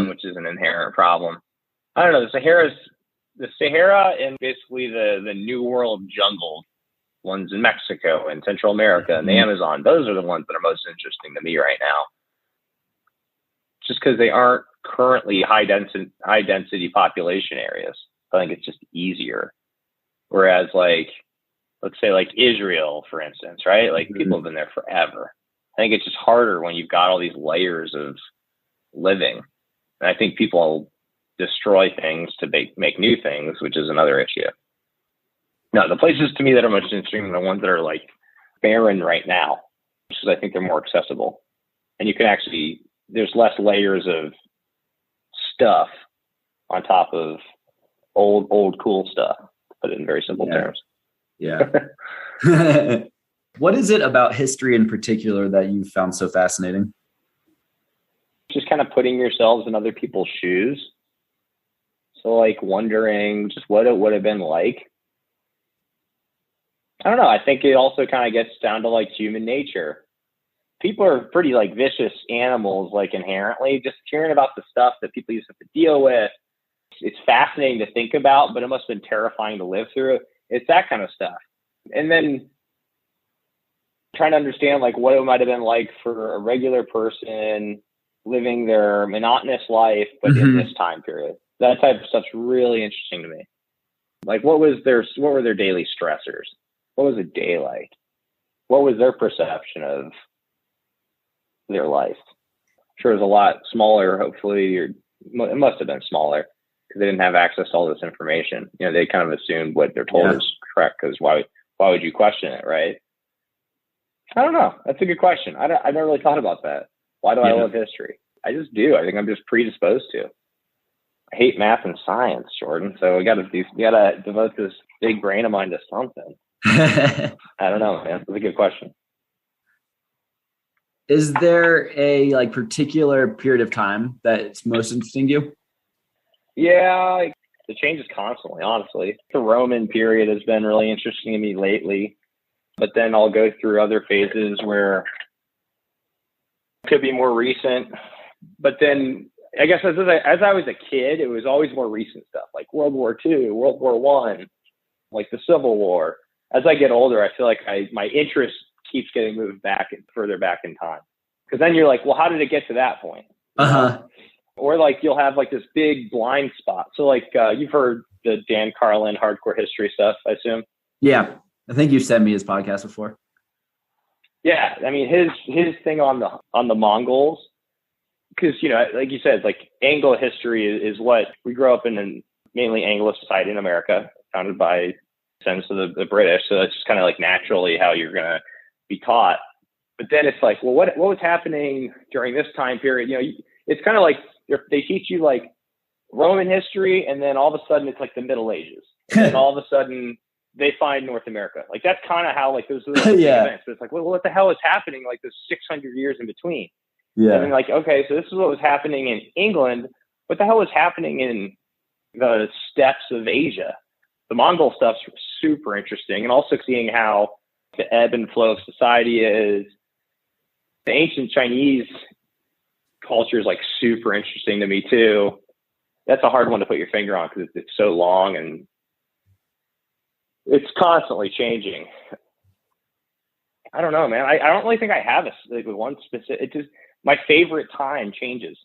which is an inherent problem. I don't know. The Sahara and basically the New World jungle ones in Mexico and Central America and the Amazon, those are the ones that are most interesting to me right now. Just because they aren't currently high density population areas. I think it's just easier. Whereas like, let's say like Israel, for instance, right? Like people have been there forever. I think it's just harder when you've got all these layers of living. And I think people destroy things to make new things, which is another issue. No, the places to me that are most interesting are the ones that are like barren right now, because I think they're more accessible. And you can actually, there's less layers of stuff on top of old cool stuff, to put it in very simple terms. Yeah. What is it about history in particular that you found so fascinating? Just kind of putting yourselves in other people's shoes. So like wondering just what it would have been like. I don't know. I think it also kind of gets down to like human nature. People are pretty like vicious animals, like inherently. Just hearing about the stuff that people used to have to deal with. It's fascinating to think about, but it must have been terrifying to live through. It's that kind of stuff. And then trying to understand like what it might have been like for a regular person living their monotonous life, but in this time period. That type of stuff's really interesting to me. Like what were their daily stressors? What was a day like? What was their perception of their life? I'm sure it was a lot smaller, hopefully, or it must have been smaller because they didn't have access to all this information. They kind of assumed what they're told is correct, because why would you question it, right? I don't know. That's a good question. I've never really thought about that. Why do I love history? I just do. I think I'm just predisposed to. I hate math and science, Jordan. So we gotta devote this big brain of mine to something. I don't know, man. That's a good question. Is there a like particular period of time that's most interesting to you? Yeah, it changes constantly, honestly. The Roman period has been really interesting to me lately, but then I'll go through other phases where it could be more recent. But then I guess as I was a kid, it was always more recent stuff like World War II, World War I, like the Civil War. As I get older, I feel like my interest keeps getting moved back and further back in time. Because then you're like, well, how did it get to that point? Or like you'll have like this big blind spot. So like you've heard the Dan Carlin hardcore history stuff, I assume. Yeah, I think you've sent me his podcast before. Yeah, I mean his thing on the Mongols. Because, like you said, like Anglo history is what we grew up in mainly Anglo society in America founded by descendants of the British. So that's just kind of like naturally how you're going to be taught. But then it's like, well, what was happening during this time period? You know, it's kind of like they teach you like Roman history, and then all of a sudden it's like the Middle Ages. And then all of a sudden they find North America. Like that's kind of how like those are the events. But it's like, well, what the hell is happening like those 600 years in between? Yeah. And then like, okay, so this is what was happening in England. What the hell was happening in the steppes of Asia? The Mongol stuff's super interesting, and also seeing how the ebb and flow of society is. The ancient Chinese culture is like super interesting to me too. That's a hard one to put your finger on because it's so long and it's constantly changing. I don't know, man. I don't really think I have one specific. It just my favorite time changes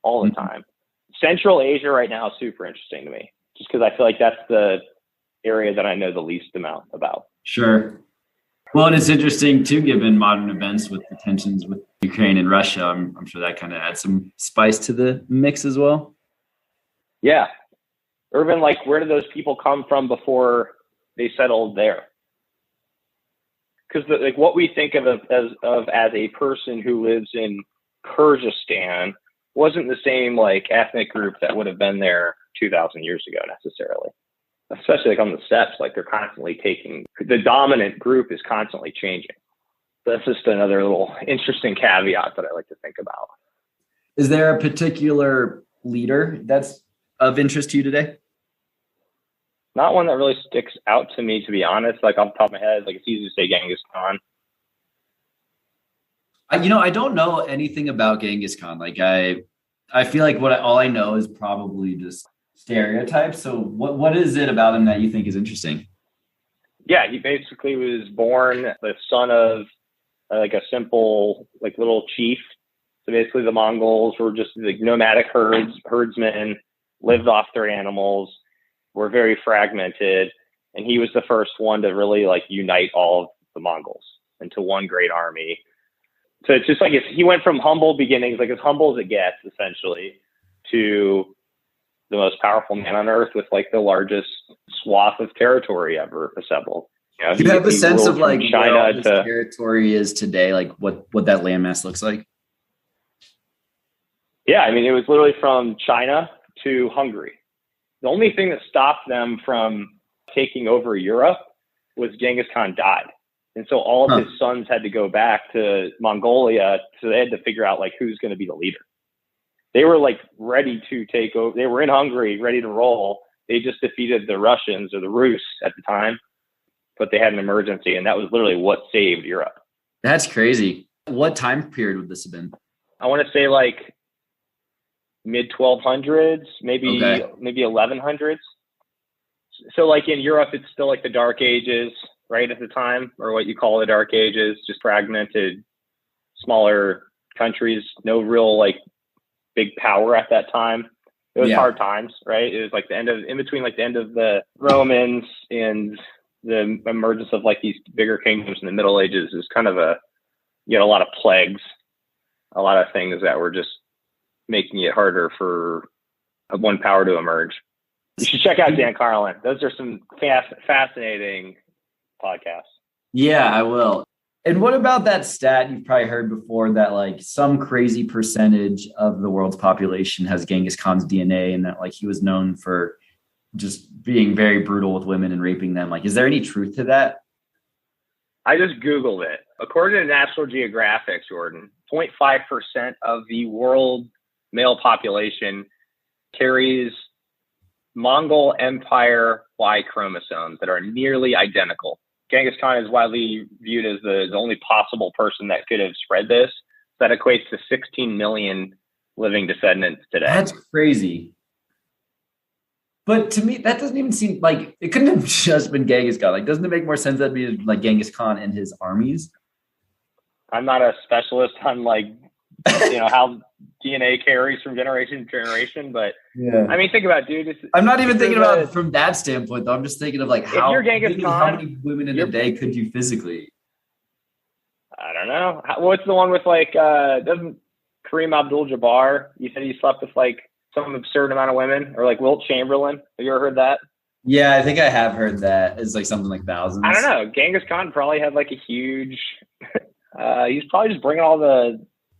all the time. Central Asia right now is super interesting to me, just because I feel like that's the area that I know the least amount about. Sure. Well, and it's interesting too, given modern events with the tensions with Ukraine and Russia. I'm sure that kind of adds some spice to the mix as well. Yeah. Urban, like, where did those people come from before they settled there? Because like what we think of as a person who lives in Kyrgyzstan wasn't the same like ethnic group that would have been there 2,000 years ago necessarily. Especially like on the steppes, like they're constantly the dominant group is constantly changing. That's just another little interesting caveat that I like to think about. Is there a particular leader that's of interest to you today? Not one that really sticks out to me, to be honest. Like off the top of my head, like it's easy to say Genghis Khan. I don't know anything about Genghis Khan. Like I feel like all I know is probably just stereotypes. So what is it about him that you think is interesting? Yeah, he basically was born the son of like a simple like little chief. So basically the Mongols were just like nomadic herdsmen, lived off their animals, were very fragmented. And he was the first one to really like unite all of the Mongols into one great army. So it's just like he went from humble beginnings, like as humble as it gets essentially, to the most powerful man on earth with like the largest swath of territory ever assembled. Do you have a sense of like China what territory is today, like what that landmass looks like? Yeah, I mean, it was literally from China to Hungary. The only thing that stopped them from taking over Europe was Genghis Khan died. And so all of his sons had to go back to Mongolia. So they had to figure out like who's going to be the leader. They were like ready to take over. They were in Hungary, ready to roll. They just defeated the Russians or the Rus at the time, but they had an emergency. And that was literally what saved Europe. That's crazy. What time period would this have been? I want to say like mid 1200s, maybe 1100s. So like in Europe, it's still like the Dark Ages, right at the time, or what you call the Dark Ages, just fragmented, smaller countries, no real like big power at that time. It was hard times, right? It was like in between like the end of the Romans and the emergence of like these bigger kingdoms in the Middle Ages is kind of a lot of plagues, a lot of things that were just making it harder for one power to emerge. You should check out Dan Carlin. Those are some fascinating podcasts. Yeah, I will. And what about that stat you've probably heard before that like some crazy percentage of the world's population has Genghis Khan's DNA, and that like he was known for just being very brutal with women and raping them? Like, is there any truth to that? I just Googled it. According to National Geographic, Jordan, 0.5% of the world male population carries Mongol Empire Y chromosomes that are nearly identical. Genghis Khan is widely viewed as the only possible person that could have spread this. That equates to 16 million living descendants today. That's crazy. But to me, that doesn't even seem like it couldn't have just been Genghis Khan. Like, doesn't it make more sense that it'd be like Genghis Khan and his armies? I'm not a specialist on like, how DNA carries from generation to generation, but I mean, think about it, dude. I'm not even thinking about it from that standpoint, though. I'm just thinking of like how many women in a day could you physically? I don't know. What's the one with like, doesn't Kareem Abdul-Jabbar, you said he slept with like some absurd amount of women, or like Wilt Chamberlain? Have you ever heard that? Yeah, I think I have heard that. It's like something like I don't thousands. know. Genghis Khan probably had like a huge. He's probably just bringing all the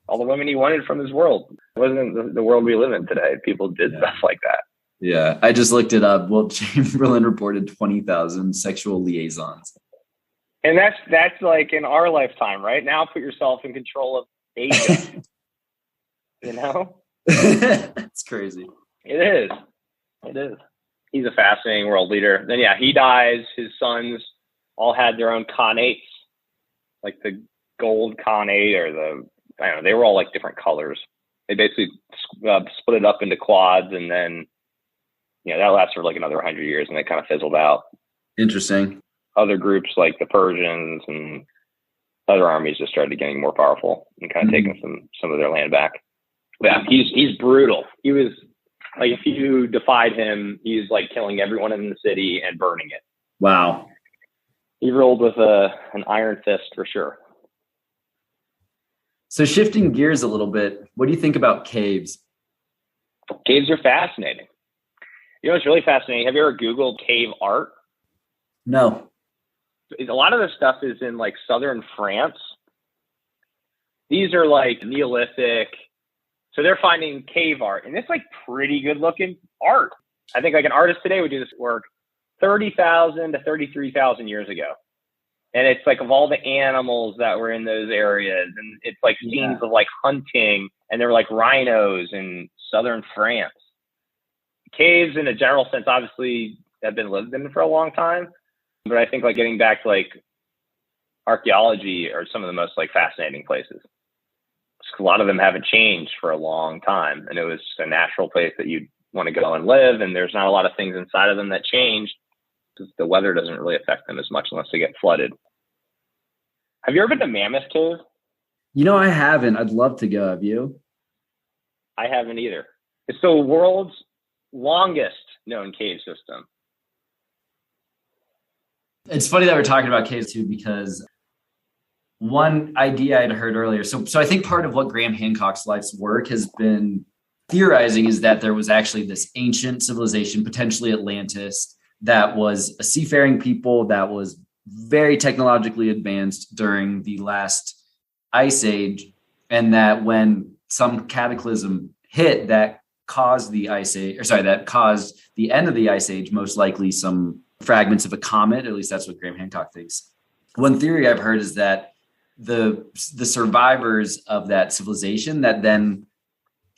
women he wanted from his world. It wasn't the world we live in today. People did stuff like that. Yeah, I just looked it up. Wilt Chamberlain reported 20,000 sexual liaisons. And that's like in our lifetime, right? Now put yourself in control of Asia. You know? It's crazy. It is. It is. He's a fascinating world leader. Then yeah, he dies. His sons all had their own khanates, like the gold khanate or I don't know, they were all like different colors. They basically split it up into quads, and then that lasted for like another 100 years, and they kind of fizzled out. Interesting. Other groups like the Persians and other armies just started getting more powerful and kind of taking some of their land back. Yeah, he's brutal. He was like, if you defied him, he's like killing everyone in the city and burning it. Wow. He ruled with an iron fist for sure. So shifting gears a little bit, what do you think about caves? Caves are fascinating. You know what's really fascinating? Have you ever Googled cave art? No. A lot of this stuff is in like southern France. These are like Neolithic. So they're finding cave art, and it's like pretty good looking art. I think like an artist today would do this work 30,000 to 33,000 years ago. And it's like of all the animals that were in those areas, and it's like scenes of like hunting, and they're like rhinos in southern France. Caves in a general sense obviously have been lived in for a long time, but I think like getting back to like archaeology are some of the most like fascinating places. A lot of them haven't changed for a long time, and it was a natural place that you'd want to go and live, and there's not a lot of things inside of them that change because the weather doesn't really affect them as much unless they get flooded. Have you ever been to Mammoth Cave? I haven't. I'd love to go. Have you? I haven't either. It's the world's longest known cave system. It's funny that we're talking about caves too, because one idea I'd heard earlier. So I think part of what Graham Hancock's life's work has been theorizing is that there was actually this ancient civilization, potentially Atlantis, that was a seafaring people that was very technologically advanced during the last ice age, and that when some cataclysm hit that caused the ice age, that caused the end of the ice age, most likely some fragments of a comet. At least that's what Graham Hancock thinks. One theory I've heard is that the survivors of that civilization, that then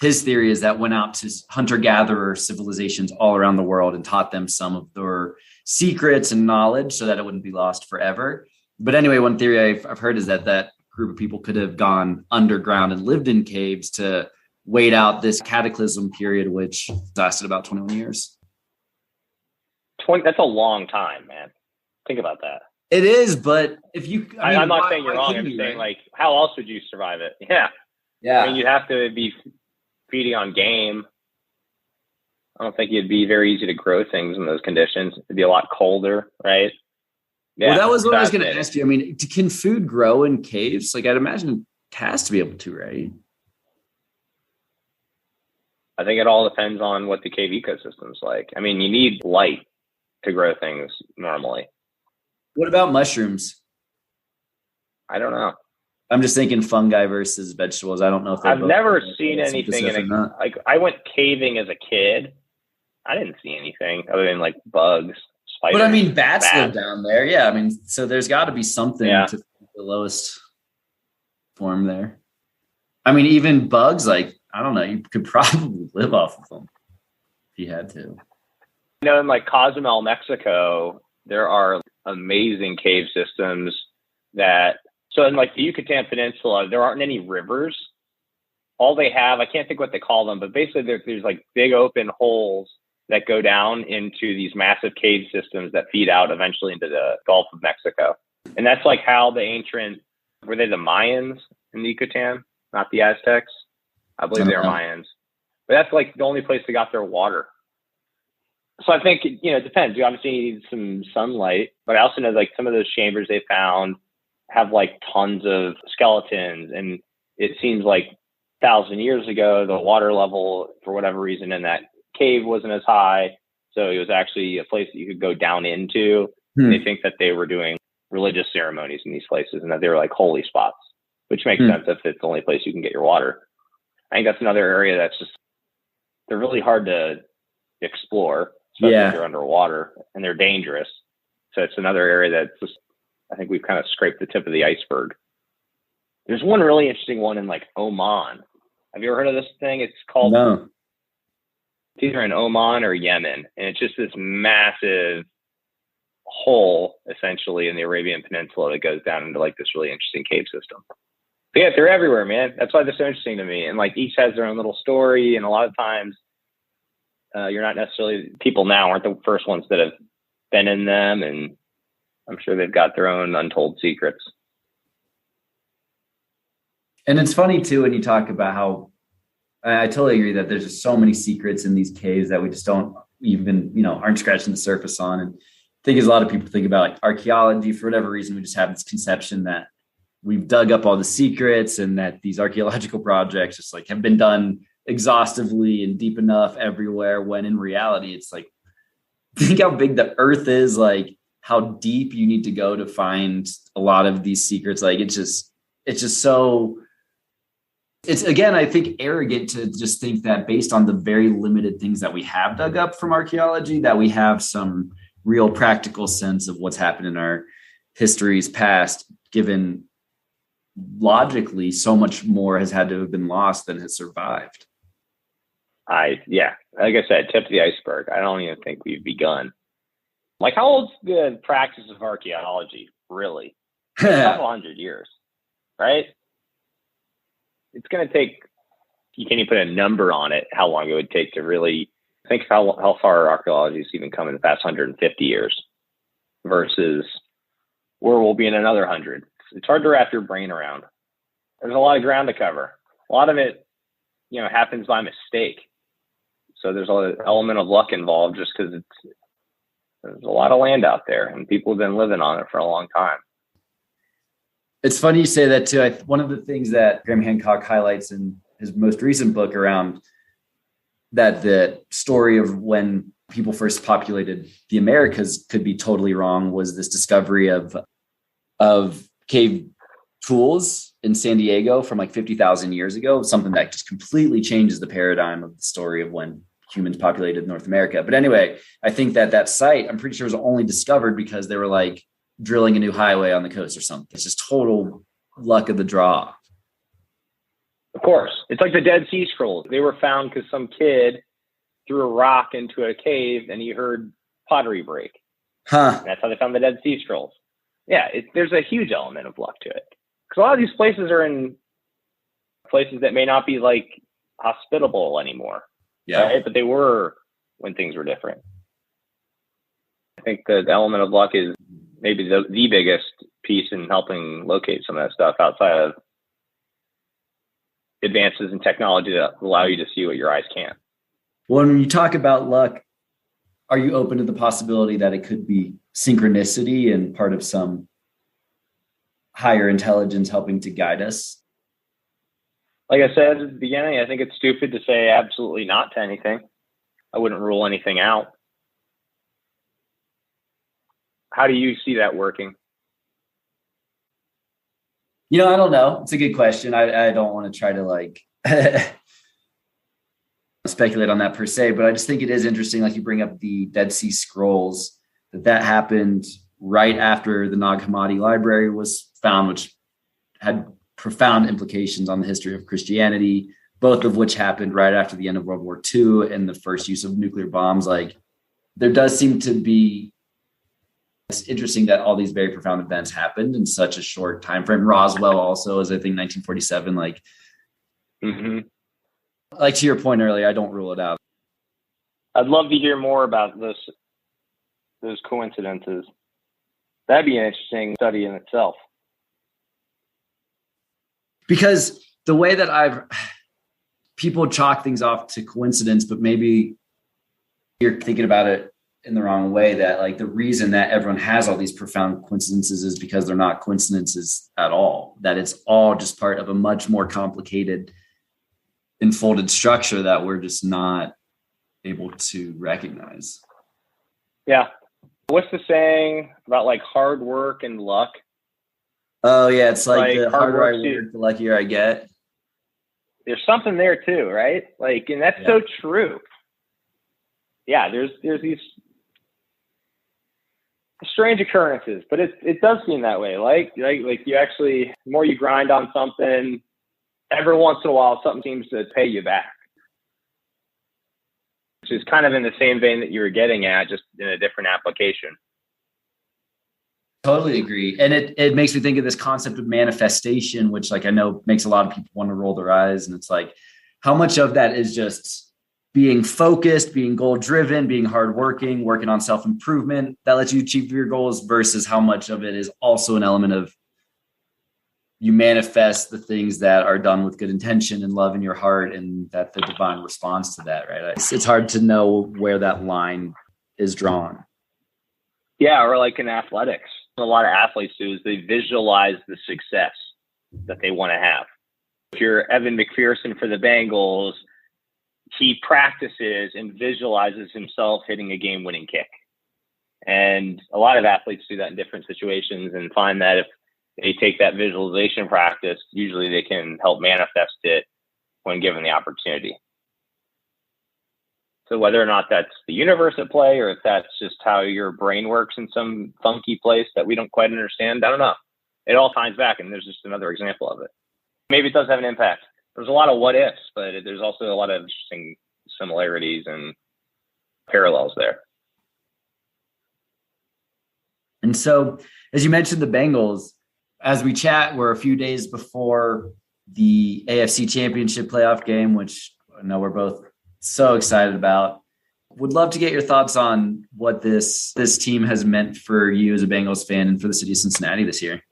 his theory is that went out to hunter-gatherer civilizations all around the world and taught them some of their secrets and knowledge so that it wouldn't be lost forever. But anyway, one theory I've heard is that group of people could have gone underground and lived in caves to wait out this cataclysm period, which lasted about 21 years. That's a long time, man. Think about that. It is, but if you... I'm not saying you're wrong. I'm saying, like, how else would you survive it? Yeah. I mean, you'd have to be feeding on game. I don't think it'd be very easy to grow things in those conditions. It'd be a lot colder, right? Yeah, well, that was what I was going to ask you. I mean, can food grow in caves? Like, I'd imagine it has to be able to, right? I think it all depends on what the cave ecosystem's like. I mean, you need light to grow things normally. What about mushrooms? I don't know. I'm just thinking fungi versus vegetables. I don't know if I've never seen anything like I went caving as a kid. I didn't see anything other than like bugs, spiders. But I mean, bats live down there. Yeah, I mean, so there's got to be something to the lowest form there. I mean, even bugs, like, I don't know, you could probably live off of them if you had to. In like Cozumel, Mexico, there are amazing cave systems so in like the Yucatan Peninsula, there aren't any rivers. All they have, I can't think what they call them, but basically there's like big open holes that go down into these massive cave systems that feed out eventually into the Gulf of Mexico. And that's like how were they the Mayans in the Yucatan, not the Aztecs? I believe they were Mayans. But that's like the only place they got their water. So I think, it depends. You obviously need some sunlight, but I also know like some of those chambers they found have like tons of skeletons. And it seems like 1,000 years ago, the water level, for whatever reason, in that cave wasn't as high. So it was actually a place that you could go down into. They think that they were doing religious ceremonies in these places and that they were like holy spots, which makes sense if it's the only place you can get your water. I think that's another area that's just, they're really hard to explore, especially if you're underwater, and they're dangerous. So it's another area that's just, I think we've kind of scraped the tip of the iceberg. There's one really interesting one in like Oman. Have you ever heard of this thing? It's called, No. It's either in Oman or Yemen. And it's just this massive hole, essentially, in the Arabian Peninsula that goes down into like this really interesting cave system. But yeah, they're everywhere, man. That's why they're so interesting to me. And like each has their own little story. And a lot of times you're not necessarily, people now aren't the first ones that have been in them. And I'm sure they've got their own untold secrets. And it's funny too, when you talk about how, I totally agree that there's just so many secrets in these caves that we just don't even, aren't scratching the surface on. And I think as a lot of people think about like archaeology, for whatever reason, we just have this conception that we've dug up all the secrets and that these archaeological projects just like have been done exhaustively and deep enough everywhere, when in reality, it's like, think how big the earth is, like how deep you need to go to find a lot of these secrets. Like it's just so, it's, again, I think arrogant to just think that based on the very limited things that we have dug up from archaeology, that we have some real practical sense of what's happened in our history's past, given logically so much more has had to have been lost than has survived. Like I said, tip of the iceberg. I don't even think we've begun. Like, how old's the practice of archaeology, really? A couple hundred years, right? It's going to take, you can't even put a number on it, how long it would take to really think how far archaeology has even come in the past 150 years versus where we'll be in another 100. It's hard to wrap your brain around. There's a lot of ground to cover. A lot of it, happens by mistake. So there's an element of luck involved just because there's a lot of land out there and people have been living on it for a long time. It's funny you say that too. One of the things that Graham Hancock highlights in his most recent book around that the story of when people first populated the Americas could be totally wrong was this discovery of cave tools in San Diego from like 50,000 years ago, something that just completely changes the paradigm of the story of when humans populated North America. But anyway, I think that site, I'm pretty sure, was only discovered because they were like drilling a new highway on the coast or something. It's just total luck of the draw. Of course. It's like the Dead Sea Scrolls. They were found because some kid threw a rock into a cave and he heard pottery break. And that's how they found the Dead Sea Scrolls. Yeah, there's a huge element of luck to it. Because a lot of these places are in places that may not be like hospitable anymore. Yeah. Right? But they were when things were different. I think the element of luck is maybe the biggest piece in helping locate some of that stuff outside of advances in technology that allow you to see what your eyes can't. Well, when you talk about luck, are you open to the possibility that it could be synchronicity and part of some higher intelligence helping to guide us? Like I said at the beginning, I think it's stupid to say absolutely not to anything. I wouldn't rule anything out. How do you see that working? I don't know. It's a good question. I don't want to try to like speculate on that per se, but I just think it is interesting. Like you bring up the Dead Sea Scrolls, that happened right after the Nag Hammadi library was found, which had profound implications on the history of Christianity, both of which happened right after the end of World War II and the first use of nuclear bombs. Like there does seem to be, it's interesting that all these very profound events happened in such a short time frame. Roswell also is, I think, 1947. Like, like to your point earlier, I don't rule it out. I'd love to hear more about those coincidences. That'd be an interesting study in itself. Because the way that people chalk things off to coincidence, but maybe you're thinking about it in the wrong way, that like the reason that everyone has all these profound coincidences is because they're not coincidences at all, that it's all just part of a much more complicated enfolded structure that we're just not able to recognize. Yeah. What's the saying about like hard work and luck? Oh yeah, it's like the hard harder I work, work, the luckier I get. there's something there too, right? Like, and that's so true. Yeah, there's these strange occurrences, but it does seem that way. Like you actually, the more you grind on something, every once in a while, something seems to pay you back, which is kind of in the same vein that you were getting at, just in a different application. Totally agree. And it makes me think of this concept of manifestation, which like I know makes a lot of people want to roll their eyes. And it's like, how much of that is just being focused, being goal driven, being hardworking, working on self-improvement that lets you achieve your goals versus how much of it is also an element of you manifest the things that are done with good intention and love in your heart, and that the divine responds to that, right? It's hard to know where that line is drawn. Yeah, or like in athletics, a lot of athletes do is they visualize the success that they want to have. If you're Evan McPherson for the Bengals, he practices and visualizes himself hitting a game-winning kick. And a lot of athletes do that in different situations and find that if they take that visualization practice, usually they can help manifest it when given the opportunity. So whether or not that's the universe at play or if that's just how your brain works in some funky place that we don't quite understand, I don't know. It all ties back, and there's just another example of it. Maybe it does have an impact. There's a lot of what ifs, but there's also a lot of interesting similarities and parallels there. And so, as you mentioned, the Bengals, as we chat, we're a few days before the AFC Championship playoff game, which I know we're both so excited about. Would love to get your thoughts on what this team has meant for you as a Bengals fan and for the city of Cincinnati this year.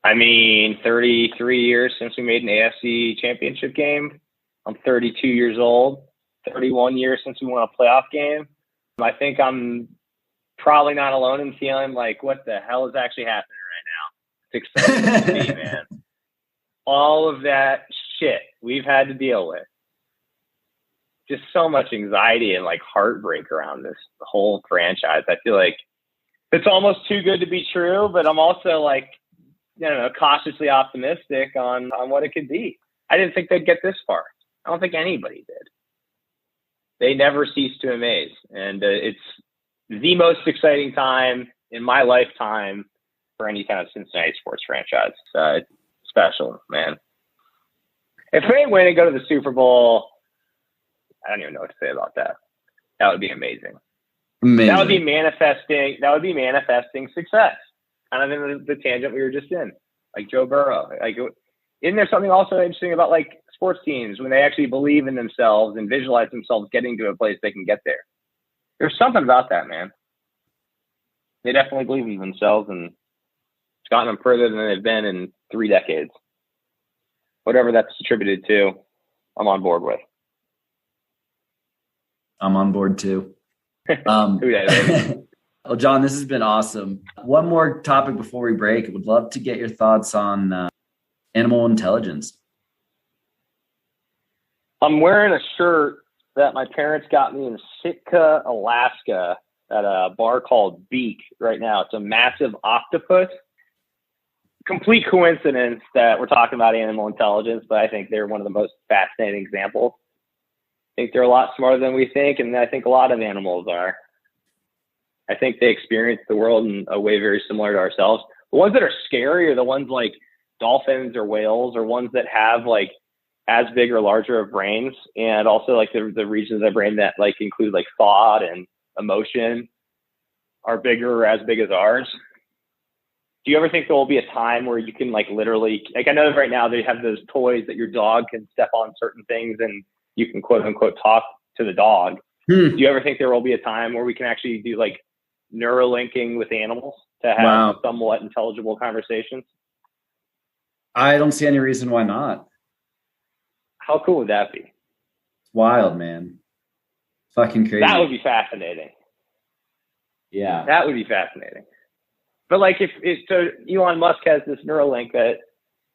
I mean, 33 years since we made an AFC Championship game. I'm 32 years old. 31 years since we won a playoff game. I think I'm probably not alone in feeling like, what the hell is actually happening right now? It's exciting to see, man. All of that shit we've had to deal with. Just so much anxiety and like heartbreak around this whole franchise. I feel like it's almost too good to be true, but I'm also like, cautiously optimistic on what it could be. I didn't think they'd get this far. I don't think anybody did. They never cease to amaze. And it's the most exciting time in my lifetime for any kind of Cincinnati sports franchise. It's special, man. If they win and go to the Super Bowl, I don't even know what to say about that. That would be amazing. That would be manifesting success. Kind of in the tangent we were just in, like Joe Burrow. Like, isn't there something also interesting about like sports teams when they actually believe in themselves and visualize themselves getting to a place they can get there? There's something about that, man. They definitely believe in themselves, and it's gotten them further than they've been in 3 decades. Whatever that's attributed to, I'm on board with. I'm on board too. Well, John, this has been awesome. One more topic before we break. I would love to get your thoughts on animal intelligence. I'm wearing a shirt that my parents got me in Sitka, Alaska at a bar called Beak right now. It's a massive octopus. Complete coincidence that we're talking about animal intelligence, but I think they're one of the most fascinating examples. I think they're a lot smarter than we think, and I think a lot of animals are. I think they experience the world in a way very similar to ourselves. The ones that are scary are the ones like dolphins or whales, or ones that have like as big or larger of brains, and also like the regions of the brain that like include like thought and emotion are bigger or as big as ours. Do you ever think there will be a time where you can like literally, like I know that right now they have those toys that your dog can step on certain things and you can quote unquote talk to the dog. Do you ever think there will be a time where we can actually do like neurolinking with animals to have somewhat intelligible conversations? I don't see any reason why not. How cool would that be? Wild, man. Fucking crazy. That would be fascinating. Yeah. That would be fascinating. But like so Elon Musk has this Neuralink that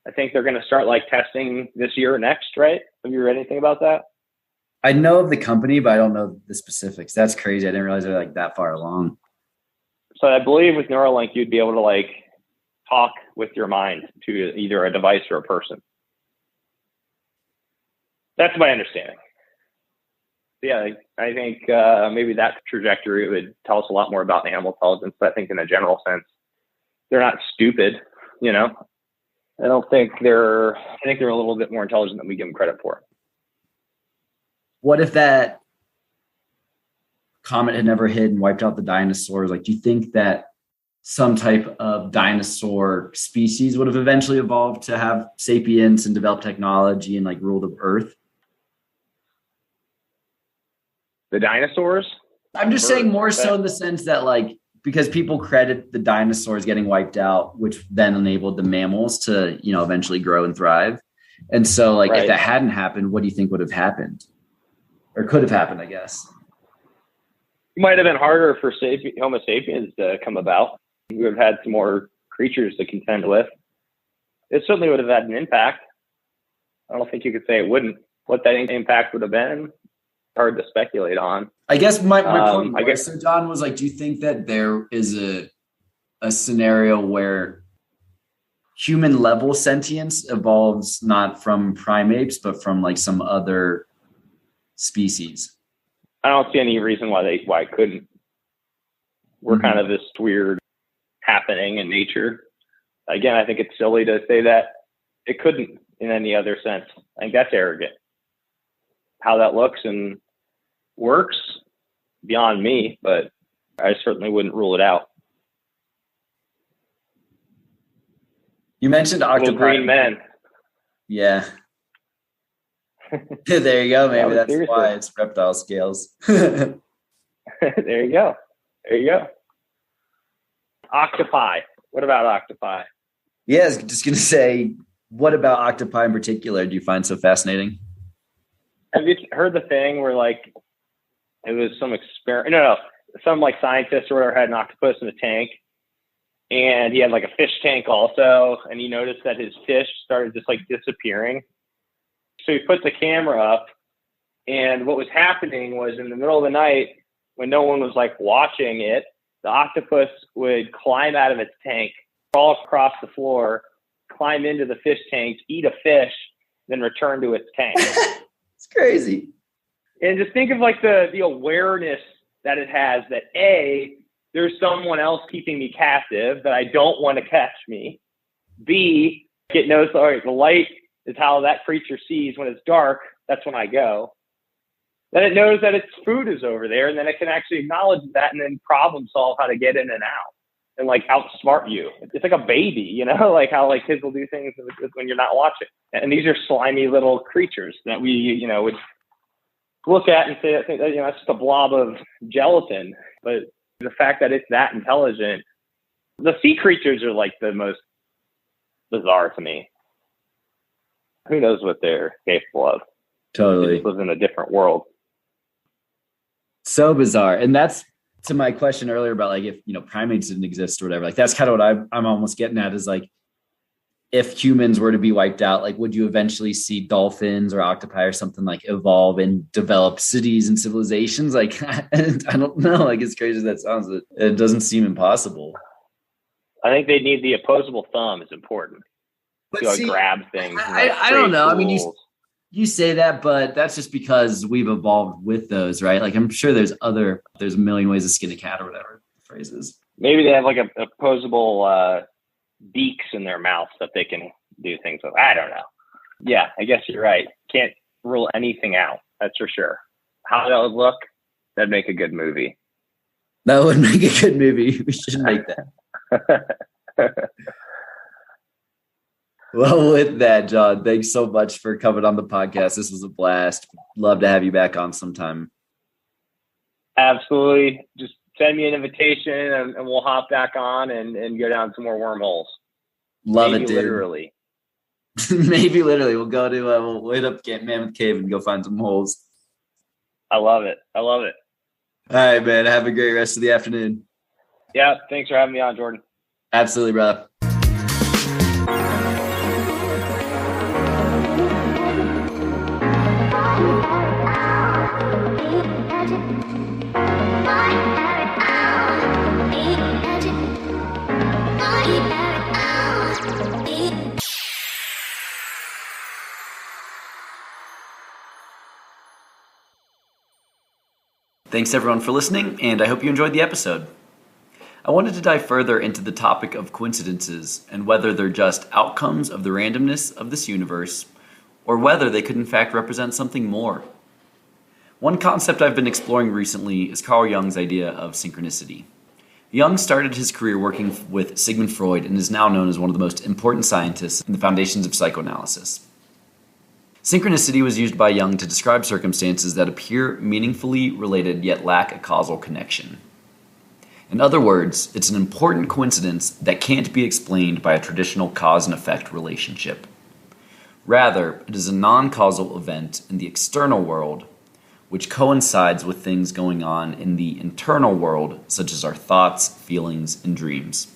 I think they're going to start like testing this year or next, right? Have you read anything about that? I know of the company, but I don't know the specifics. That's crazy. I didn't realize they're like that far along. So I believe with Neuralink, you'd be able to like talk with your mind to either a device or a person. That's my understanding. Yeah, I think maybe that trajectory would tell us a lot more about animal intelligence. But I think in a general sense, they're not stupid, you know. I think they're a little bit more intelligent than we give them credit for. What if that comet had never hit and wiped out the dinosaurs? Like, do you think that some type of dinosaur species would have eventually evolved to have sapience and develop technology and like rule the earth? The dinosaurs? I'm just saying more so in the sense that like, because people credit the dinosaurs getting wiped out, which then enabled the mammals to, you know, eventually grow and thrive. And so like, if that hadn't happened, what do you think would have happened? Or could have happened, I guess. It might have been harder for Homo sapiens to come about. We would have had some more creatures to contend with. It certainly would have had an impact. I don't think you could say it wouldn't. What that impact would have been, hard to speculate on. I guess my point so John was like, do you think that there is a scenario where human level sentience evolves not from primates, but from like some other species? I don't see any reason why it couldn't. We're kind of this weird happening in nature. Again, I think it's silly to say that it couldn't in any other sense. I think that's arrogant. How that looks and works, beyond me, but I certainly wouldn't rule it out. You mentioned octopi. Little green men. Yeah. There you go. Maybe that's why it's reptile scales. There you go. Octopi. What about octopi? Yeah, I was just going to say, what about octopi in particular do you find so fascinating? Have you heard the thing where like it was some experiment? No, some like scientist or whatever had an octopus in a tank, and he had like a fish tank also, and he noticed that his fish started just like disappearing. So he put the camera up, and what was happening was in the middle of the night when no one was like watching it, the octopus would climb out of its tank, crawl across the floor, climb into the fish tank, eat a fish, then return to its tank. It's crazy. And just think of like the awareness that it has that A, there's someone else keeping me captive that I don't want to catch me. B, it knows, all right, the light is how that creature sees when it's dark. That's when I go. Then it knows that its food is over there, and then it can actually acknowledge that and then problem solve how to get in and out and like outsmart you. It's like a baby, you know, like how like kids will do things when you're not watching. And these are slimy little creatures that we, you know, would look at and say, you know, that's just a blob of gelatin. But the fact that it's that intelligent, the sea creatures are like the most bizarre to me. Who knows what they're capable of? Totally. It lives in a different world. So bizarre. And that's to my question earlier about like, if, you know, primates didn't exist or whatever, like that's kind of what I'm almost getting at is like, if humans were to be wiped out, like, would you eventually see dolphins or octopi or something like evolve and develop cities and civilizations? Like, I don't know, like as crazy as that sounds, it doesn't seem impossible. I think they need the opposable thumb is important. But to see, grab things. I don't know. Tools. I mean, you say that, but that's just because we've evolved with those, right? Like I'm sure there's a million ways to skin a cat or whatever the phrase is. Maybe they have like a opposable beaks in their mouths that they can do things with. I don't know. Yeah, I guess you're right. Can't rule anything out. That's for sure. How that would look, that'd make a good movie. That would make a good movie. We should make that. Well, with that, John, thanks so much for coming on the podcast. This was a blast. Love to have you back on sometime. Absolutely. Just send me an invitation and we'll hop back on and go down some more wormholes. Love it, dude. Literally. Maybe literally. We'll go to, we'll hit up Mammoth Cave and go find some holes. I love it. All right, man. Have a great rest of the afternoon. Yeah. Thanks for having me on, Jordan. Absolutely, brother. Thanks everyone for listening, and I hope you enjoyed the episode. I wanted to dive further into the topic of coincidences and whether they're just outcomes of the randomness of this universe, or whether they could in fact represent something more. One concept I've been exploring recently is Carl Jung's idea of synchronicity. Jung started his career working with Sigmund Freud and is now known as one of the most important scientists in the foundations of psychoanalysis. Synchronicity was used by Jung to describe circumstances that appear meaningfully related yet lack a causal connection. In other words, it's an important coincidence that can't be explained by a traditional cause and effect relationship. Rather, it is a non-causal event in the external world which coincides with things going on in the internal world, such as our thoughts, feelings, and dreams.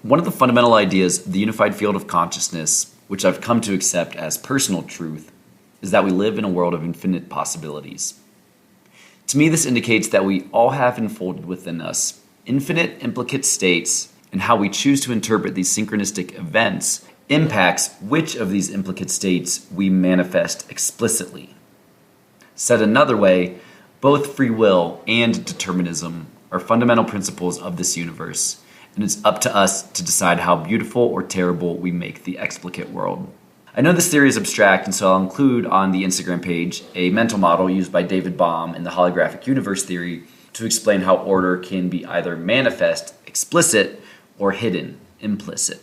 One of the fundamental ideas of the unified field of consciousness, which I've come to accept as personal truth, is that we live in a world of infinite possibilities. To me, this indicates that we all have enfolded within us infinite implicate states, and how we choose to interpret these synchronistic events impacts which of these implicate states we manifest explicitly. Said another way, both free will and determinism are fundamental principles of this universe, and it's up to us to decide how beautiful or terrible we make the explicate world. I know this theory is abstract, and so I'll include on the Instagram page a mental model used by David Bohm in the holographic universe theory to explain how order can be either manifest, explicit, or hidden, implicit.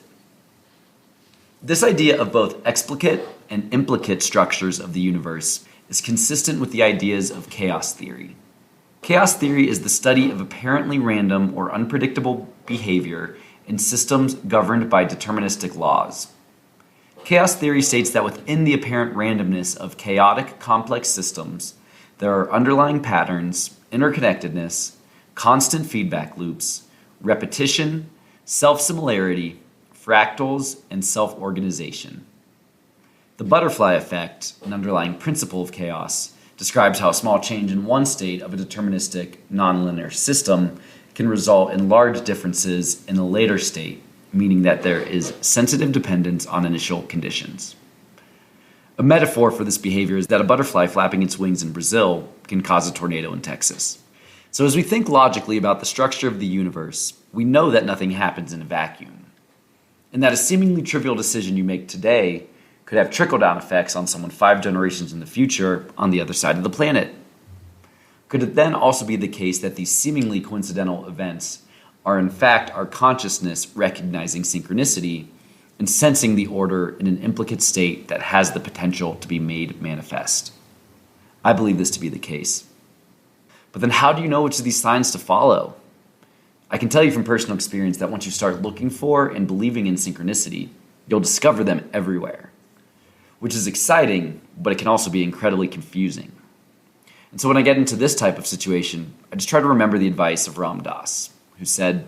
This idea of both explicate and implicate structures of the universe is consistent with the ideas of chaos theory. Chaos theory is the study of apparently random or unpredictable behavior in systems governed by deterministic laws. Chaos theory states that within the apparent randomness of chaotic, complex systems, there are underlying patterns, interconnectedness, constant feedback loops, repetition, self-similarity, fractals, and self-organization. The butterfly effect, an underlying principle of chaos, describes how a small change in one state of a deterministic, nonlinear system can result in large differences in a later state, meaning that there is sensitive dependence on initial conditions. A metaphor for this behavior is that a butterfly flapping its wings in Brazil can cause a tornado in Texas. So as we think logically about the structure of the universe, we know that nothing happens in a vacuum, and that a seemingly trivial decision you make today could have trickle-down effects on someone 5 generations in the future on the other side of the planet. Could it then also be the case that these seemingly coincidental events are in fact our consciousness recognizing synchronicity and sensing the order in an implicate state that has the potential to be made manifest? I believe this to be the case. But then how do you know which of these signs to follow? I can tell you from personal experience that once you start looking for and believing in synchronicity, you'll discover them everywhere, which is exciting, but it can also be incredibly confusing. And so when I get into this type of situation, I just try to remember the advice of Ram Dass, who said,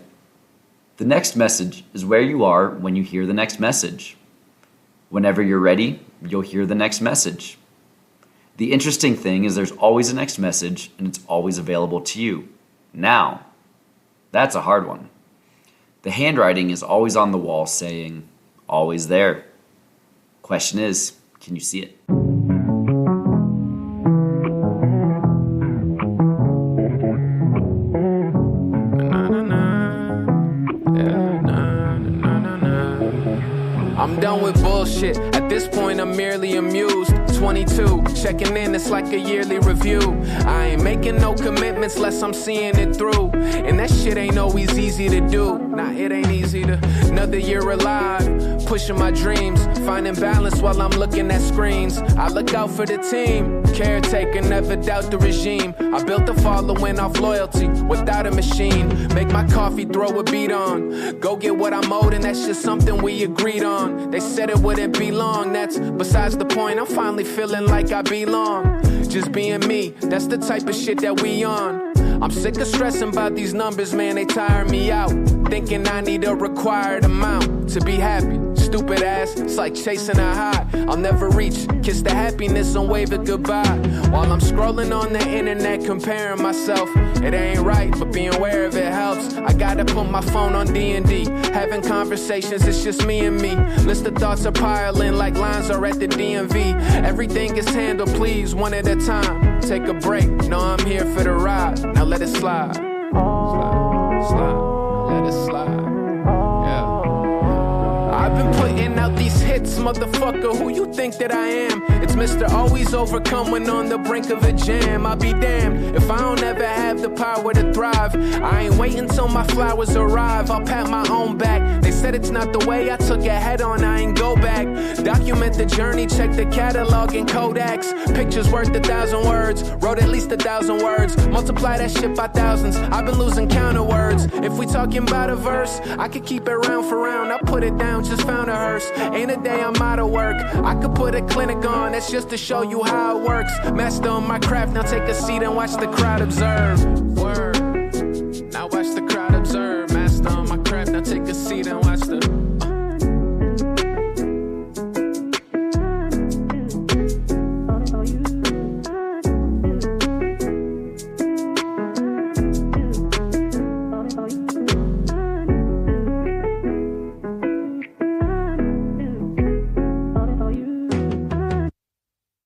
"The next message is where you are when you hear the next message. Whenever you're ready, you'll hear the next message. The interesting thing is there's always a next message, and it's always available to you. Now." That's a hard one. The handwriting is always on the wall saying, "Always there." Question is, can you see it? I'm done with bullshit. At this point, I'm merely amused. 22, checking in, it's like a yearly review. I ain't making no commitments unless I'm seeing it through. And that shit ain't always easy to do. Nah, it ain't easy to. Another year alive, pushing my dreams, finding balance while I'm looking at screens. I look out for the team, caretaker, never doubt the regime. I built a following off loyalty without a machine. Make my coffee, throw a beat on. Go get what I'm owed, and that's just something we agreed on. They said it wouldn't be long, that's besides the point. I'm finally feeling like I belong. Just being me, that's the type of shit that we on. I'm sick of stressing about these numbers, man, they tire me out. Thinking I need a required amount to be happy. stupid ass. It's like chasing a high I'll never reach. Kiss the happiness and wave it goodbye. While I'm scrolling on the internet comparing myself. It ain't right, but being aware of it helps. I gotta put my phone on D&D. Having conversations, it's just me and me. List of thoughts are piling like lines are at the DMV. Everything is handled, please, one at a time. Take a break, know I'm here for the ride. Now let it slide. Slide, slide, let it slide. I've been putting out these hits, motherfucker, who you think that I am? It's Mr. Always Overcome when on the brink of a jam. I'll be damned if I don't ever have the power to thrive. I ain't waiting till my flowers arrive, I'll pat my own back. They said it's not the way, I took it head on, I ain't go back. Document the journey, check the catalog and Kodaks. Pictures worth 1,000 words, wrote at least 1,000 words. Multiply that shit by thousands, I've been losing count of words. If we talking about a verse, I could keep it round for round. I put it down, just found a hearse. Ain't a day I'm out of work. I could put a clinic on, that's just to show you how it works. Master on my craft, now take a seat and watch the crowd observe. Word.